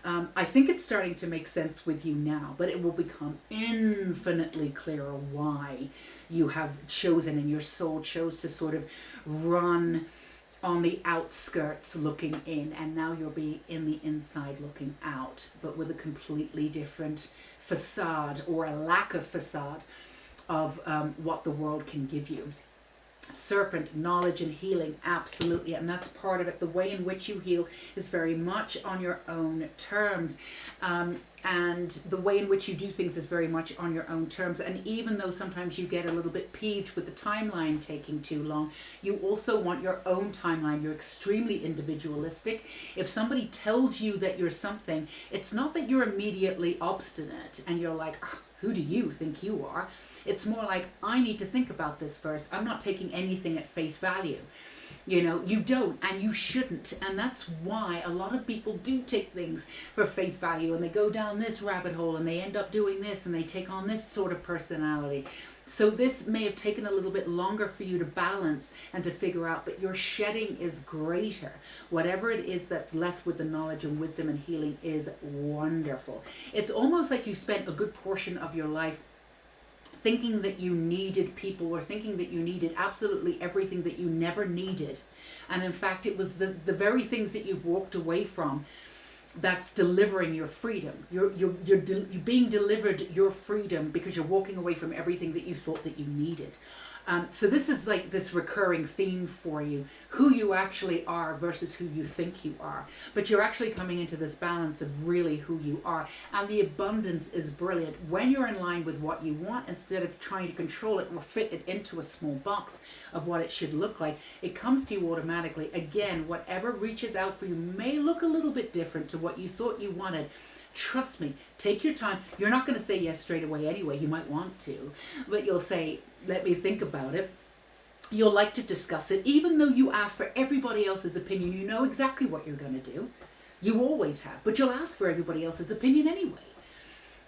I think it's starting to make sense with you now, but it will become infinitely clearer why you have chosen and your soul chose to sort of run on the outskirts looking in, and now you'll be in the inside looking out, but with a completely different facade, or a lack of facade of what the world can give you. Serpent, knowledge and healing, absolutely, and that's part of it. The way in which you heal is very much on your own terms, and the way in which you do things is very much on your own terms. And even though sometimes you get a little bit peeved with the timeline taking too long, you also want your own timeline. You're extremely individualistic. If somebody tells you that you're something, it's not that you're immediately obstinate and you're like, who do you think you are? It's more like, I need to think about this first. I'm not taking anything at face value. You know, you don't, and you shouldn't. And that's why a lot of people do take things for face value, and they go down this rabbit hole and they end up doing this and they take on this sort of personality. So this may have taken a little bit longer for you to balance and to figure out, but your shedding is greater. Whatever it is that's left with the knowledge and wisdom and healing is wonderful. It's almost like you spent a good portion of your life thinking that you needed people, or thinking that you needed absolutely everything that you never needed. And in fact, it was the very things that you've walked away from that's delivering your freedom. You're being delivered your freedom because you're walking away from everything that you thought that you needed. So this is like this recurring theme for you, who you actually are versus who you think you are. But you're actually coming into this balance of really who you are. And the abundance is brilliant. When you're in line with what you want, instead of trying to control it or fit it into a small box of what it should look like, it comes to you automatically. Again, whatever reaches out for you may look a little bit different to what you thought you wanted. Trust me, take your time. You're not going to say yes straight away anyway. You might want to, but you'll say, let me think about it. You'll like to discuss it. Even though you ask for everybody else's opinion, you know exactly what you're going to do. You always have, but you'll ask for everybody else's opinion anyway.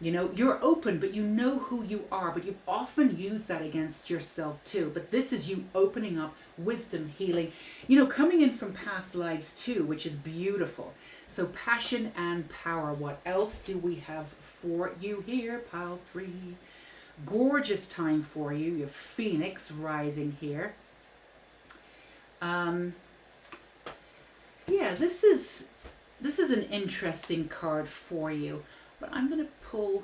You know, you're open, but you know who you are, but you often use that against yourself too. But this is you opening up, wisdom, healing, you know, coming in from past lives too, which is beautiful. So passion and power. What else do we have for you here? Pile 3. Gorgeous time for you. Your Phoenix rising here. Yeah, this is an interesting card for you, but I'm going to pull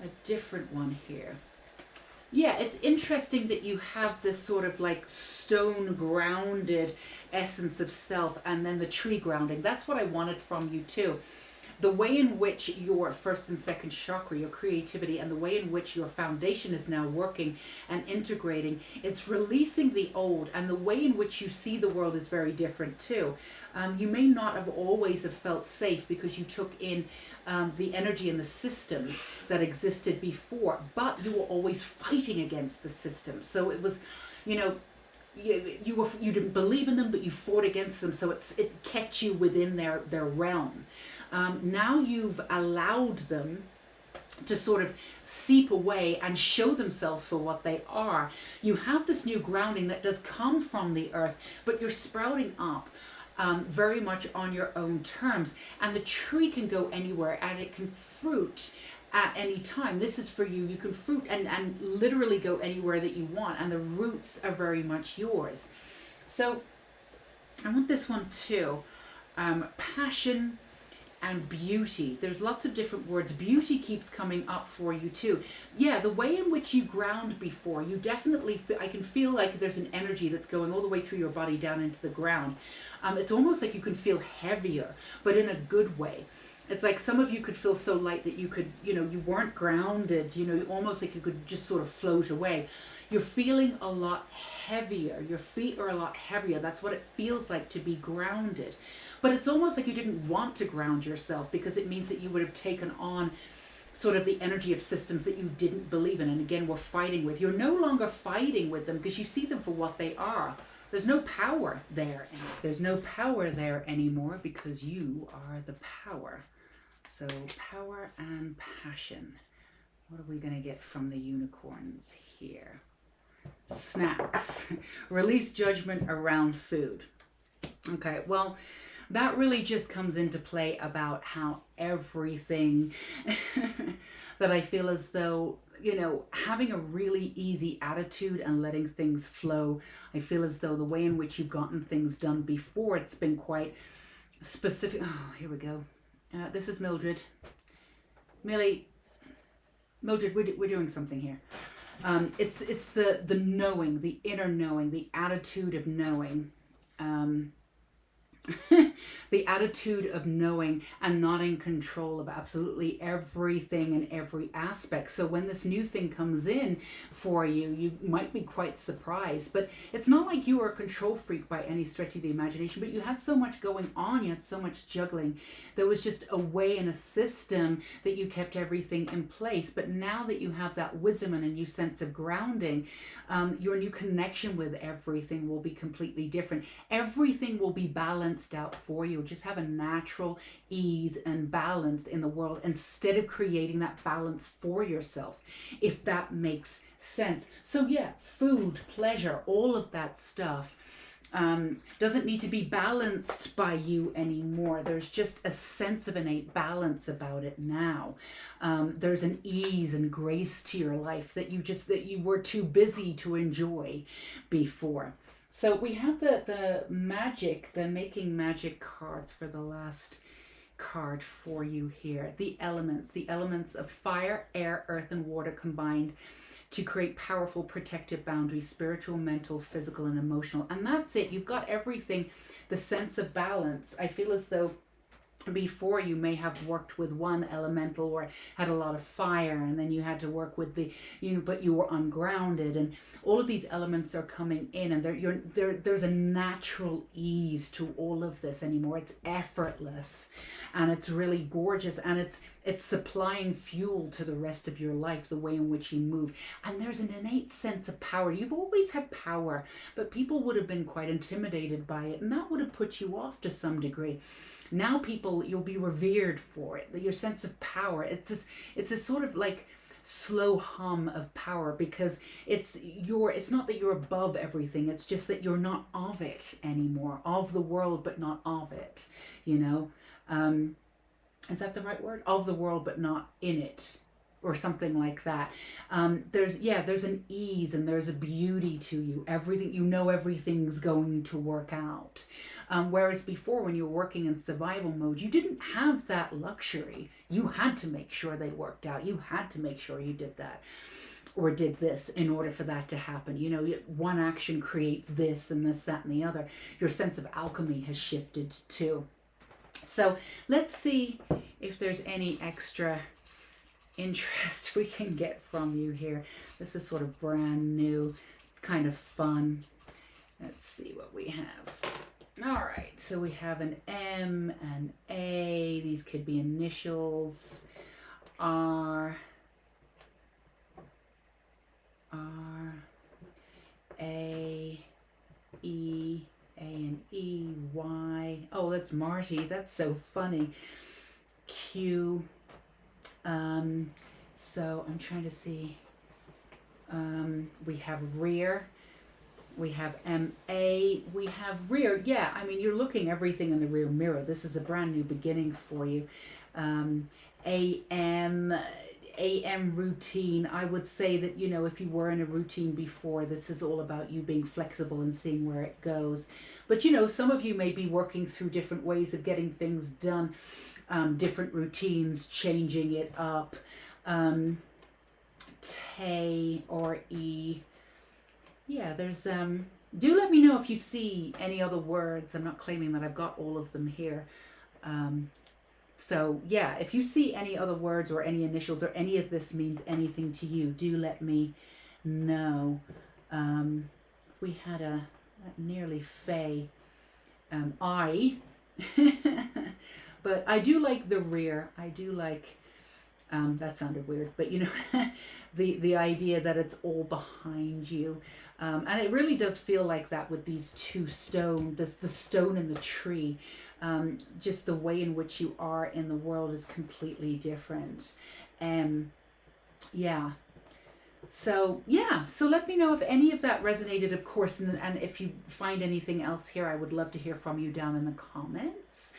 a different one here. Yeah, it's interesting that you have this sort of like stone grounded essence of self, and then the tree grounding. That's what I wanted from you too. The way in which your first and second chakra, your creativity, and the way in which your foundation is now working and integrating, it's releasing the old, and the way in which you see the world is very different too. You may not have always have felt safe because you took in the energy and the systems that existed before, but you were always fighting against the system. So it was, you know, you didn't believe in them, but you fought against them. So it kept you within their realm. Now you've allowed them to sort of seep away and show themselves for what they are. You have this new grounding that does come from the earth, but you're sprouting up very much on your own terms. And the tree can go anywhere, and it can fruit at any time. This is for you. You can fruit and literally go anywhere that you want, and the roots are very much yours. So I want this one too. Passion and beauty. There's lots of different words. Beauty keeps coming up for you too. Yeah, the way in which you ground before, you definitely I can feel like there's an energy that's going all the way through your body down into the ground. It's almost like you can feel heavier, but in a good way. It's like some of you could feel so light that you could, you know, you weren't grounded, you know, almost like you could just sort of float away. You're feeling a lot heavier. Your feet are a lot heavier. That's what it feels like to be grounded. But it's almost like you didn't want to ground yourself, because it means that you would have taken on sort of the energy of systems that you didn't believe in, and again, were fighting with. You're no longer fighting with them because you see them for what they are. There's no power there. There's no power there anymore because you are the power. So power and passion. What are we going to get from the unicorns here? Snacks. Release judgment around food. Okay, well, that really just comes into play about how everything that I feel as though, having a really easy attitude and letting things flow. I feel as though the way in which you've gotten things done before, it's been quite specific. Oh, here we go. This is Mildred. Millie, Mildred, we're doing something here. It's the knowing, the inner knowing, the attitude of knowing. The attitude of knowing and not in control of absolutely everything and every aspect. So when this new thing comes in for you, you might be quite surprised. But it's not like you were a control freak by any stretch of the imagination, but you had so much going on, you had so much juggling. There was just a way and a system that you kept everything in place. But now that you have that wisdom and a new sense of grounding, your new connection with everything will be completely different. Everything will be balanced out for you. Just have a natural ease and balance in the world instead of creating that balance for yourself, if that makes sense. So yeah, food, pleasure, all of that stuff doesn't need to be balanced by you anymore. There's just a sense of innate balance about it now. There's an ease and grace to your life that you were too busy to enjoy before. So we have the making magic cards for the last card for you here. The elements of fire, air, earth, and water combined to create powerful protective boundaries, spiritual, mental, physical, and emotional. And that's it. You've got everything, the sense of balance. I feel as though before you may have worked with one elemental or had a lot of fire, and then you had to work with but you were ungrounded, and all of these elements are coming in, and there's a natural ease to all of this anymore. It's effortless, and it's really gorgeous, and it's supplying fuel to the rest of your life, the way in which you move. And there's an innate sense of power. You've always had power, but people would have been quite intimidated by it, and that would have put you off to some degree. Now you'll be revered for it. Your sense of power, it's this sort of like slow hum of power, because it's not that you're above everything, it's just that you're not of it anymore, of the world but not of it, is that the right word? Of the world but not in it, or something like that. There's an ease and there's a beauty to you. Everything's going to work out. Whereas before, when you were working in survival mode, you didn't have that luxury. You had to make sure they worked out. You had to make sure you did that or did this in order for that to happen. One action creates this and this, that, and the other. Your sense of alchemy has shifted too. So let's see if there's any extra interest we can get from you here. This is sort of brand new, kind of fun. Let's see what we have. All right, so we have an M and A. These could be initials. R, A, E, A and E, Y. Oh, that's Marty. That's so funny. Q. So I'm trying to see. We have rear. We have MA. We have rear. Yeah, I mean, you're looking everything in the rear mirror. This is a brand new beginning for you. AM routine. I would say that, if you were in a routine before, this is all about you being flexible and seeing where it goes. But, some of you may be working through different ways of getting things done, different routines, changing it up. Tay or E. Yeah, there's, do let me know if you see any other words. I'm not claiming that I've got all of them here. So yeah, if you see any other words or any initials or any of this means anything to you, do let me know. We had a nearly Faye, I, but I do like the rear. I do like, that sounded weird, but the idea that it's all behind you. And it really does feel like that with these two stone, the stone and the tree. Just the way in which you are in the world is completely different. Yeah. So yeah, so let me know if any of that resonated, of course, and if you find anything else here, I would love to hear from you down in the comments.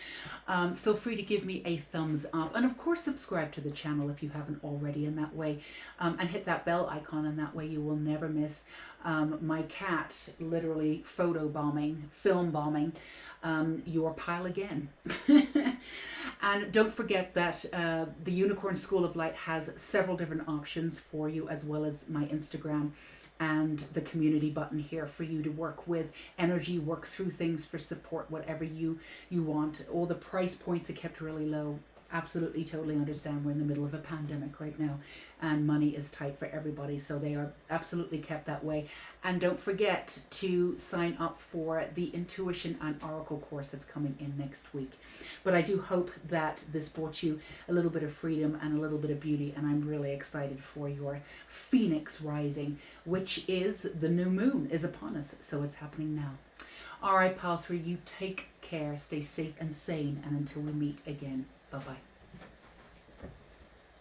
Feel free to give me a thumbs up, and of course subscribe to the channel if you haven't already in that way, and hit that bell icon, and that way you will never miss my cat literally film bombing your pile again. And don't forget that the Unicorn School of Light has several different options for you, as well as my Instagram and the community button here for you to work with energy, work through things for support, whatever you want. All the price points are kept really low. Absolutely, totally understand. We're in the middle of a pandemic right now, and money is tight for everybody, so they are absolutely kept that way. And don't forget to sign up for the Intuition and Oracle course that's coming in next week. But I do hope that this brought you a little bit of freedom and a little bit of beauty, and I'm really excited for your Phoenix rising, which is the new moon is upon us, so it's happening now. All right, pal 3, you take care, stay safe and sane, and until we meet again, bye-bye.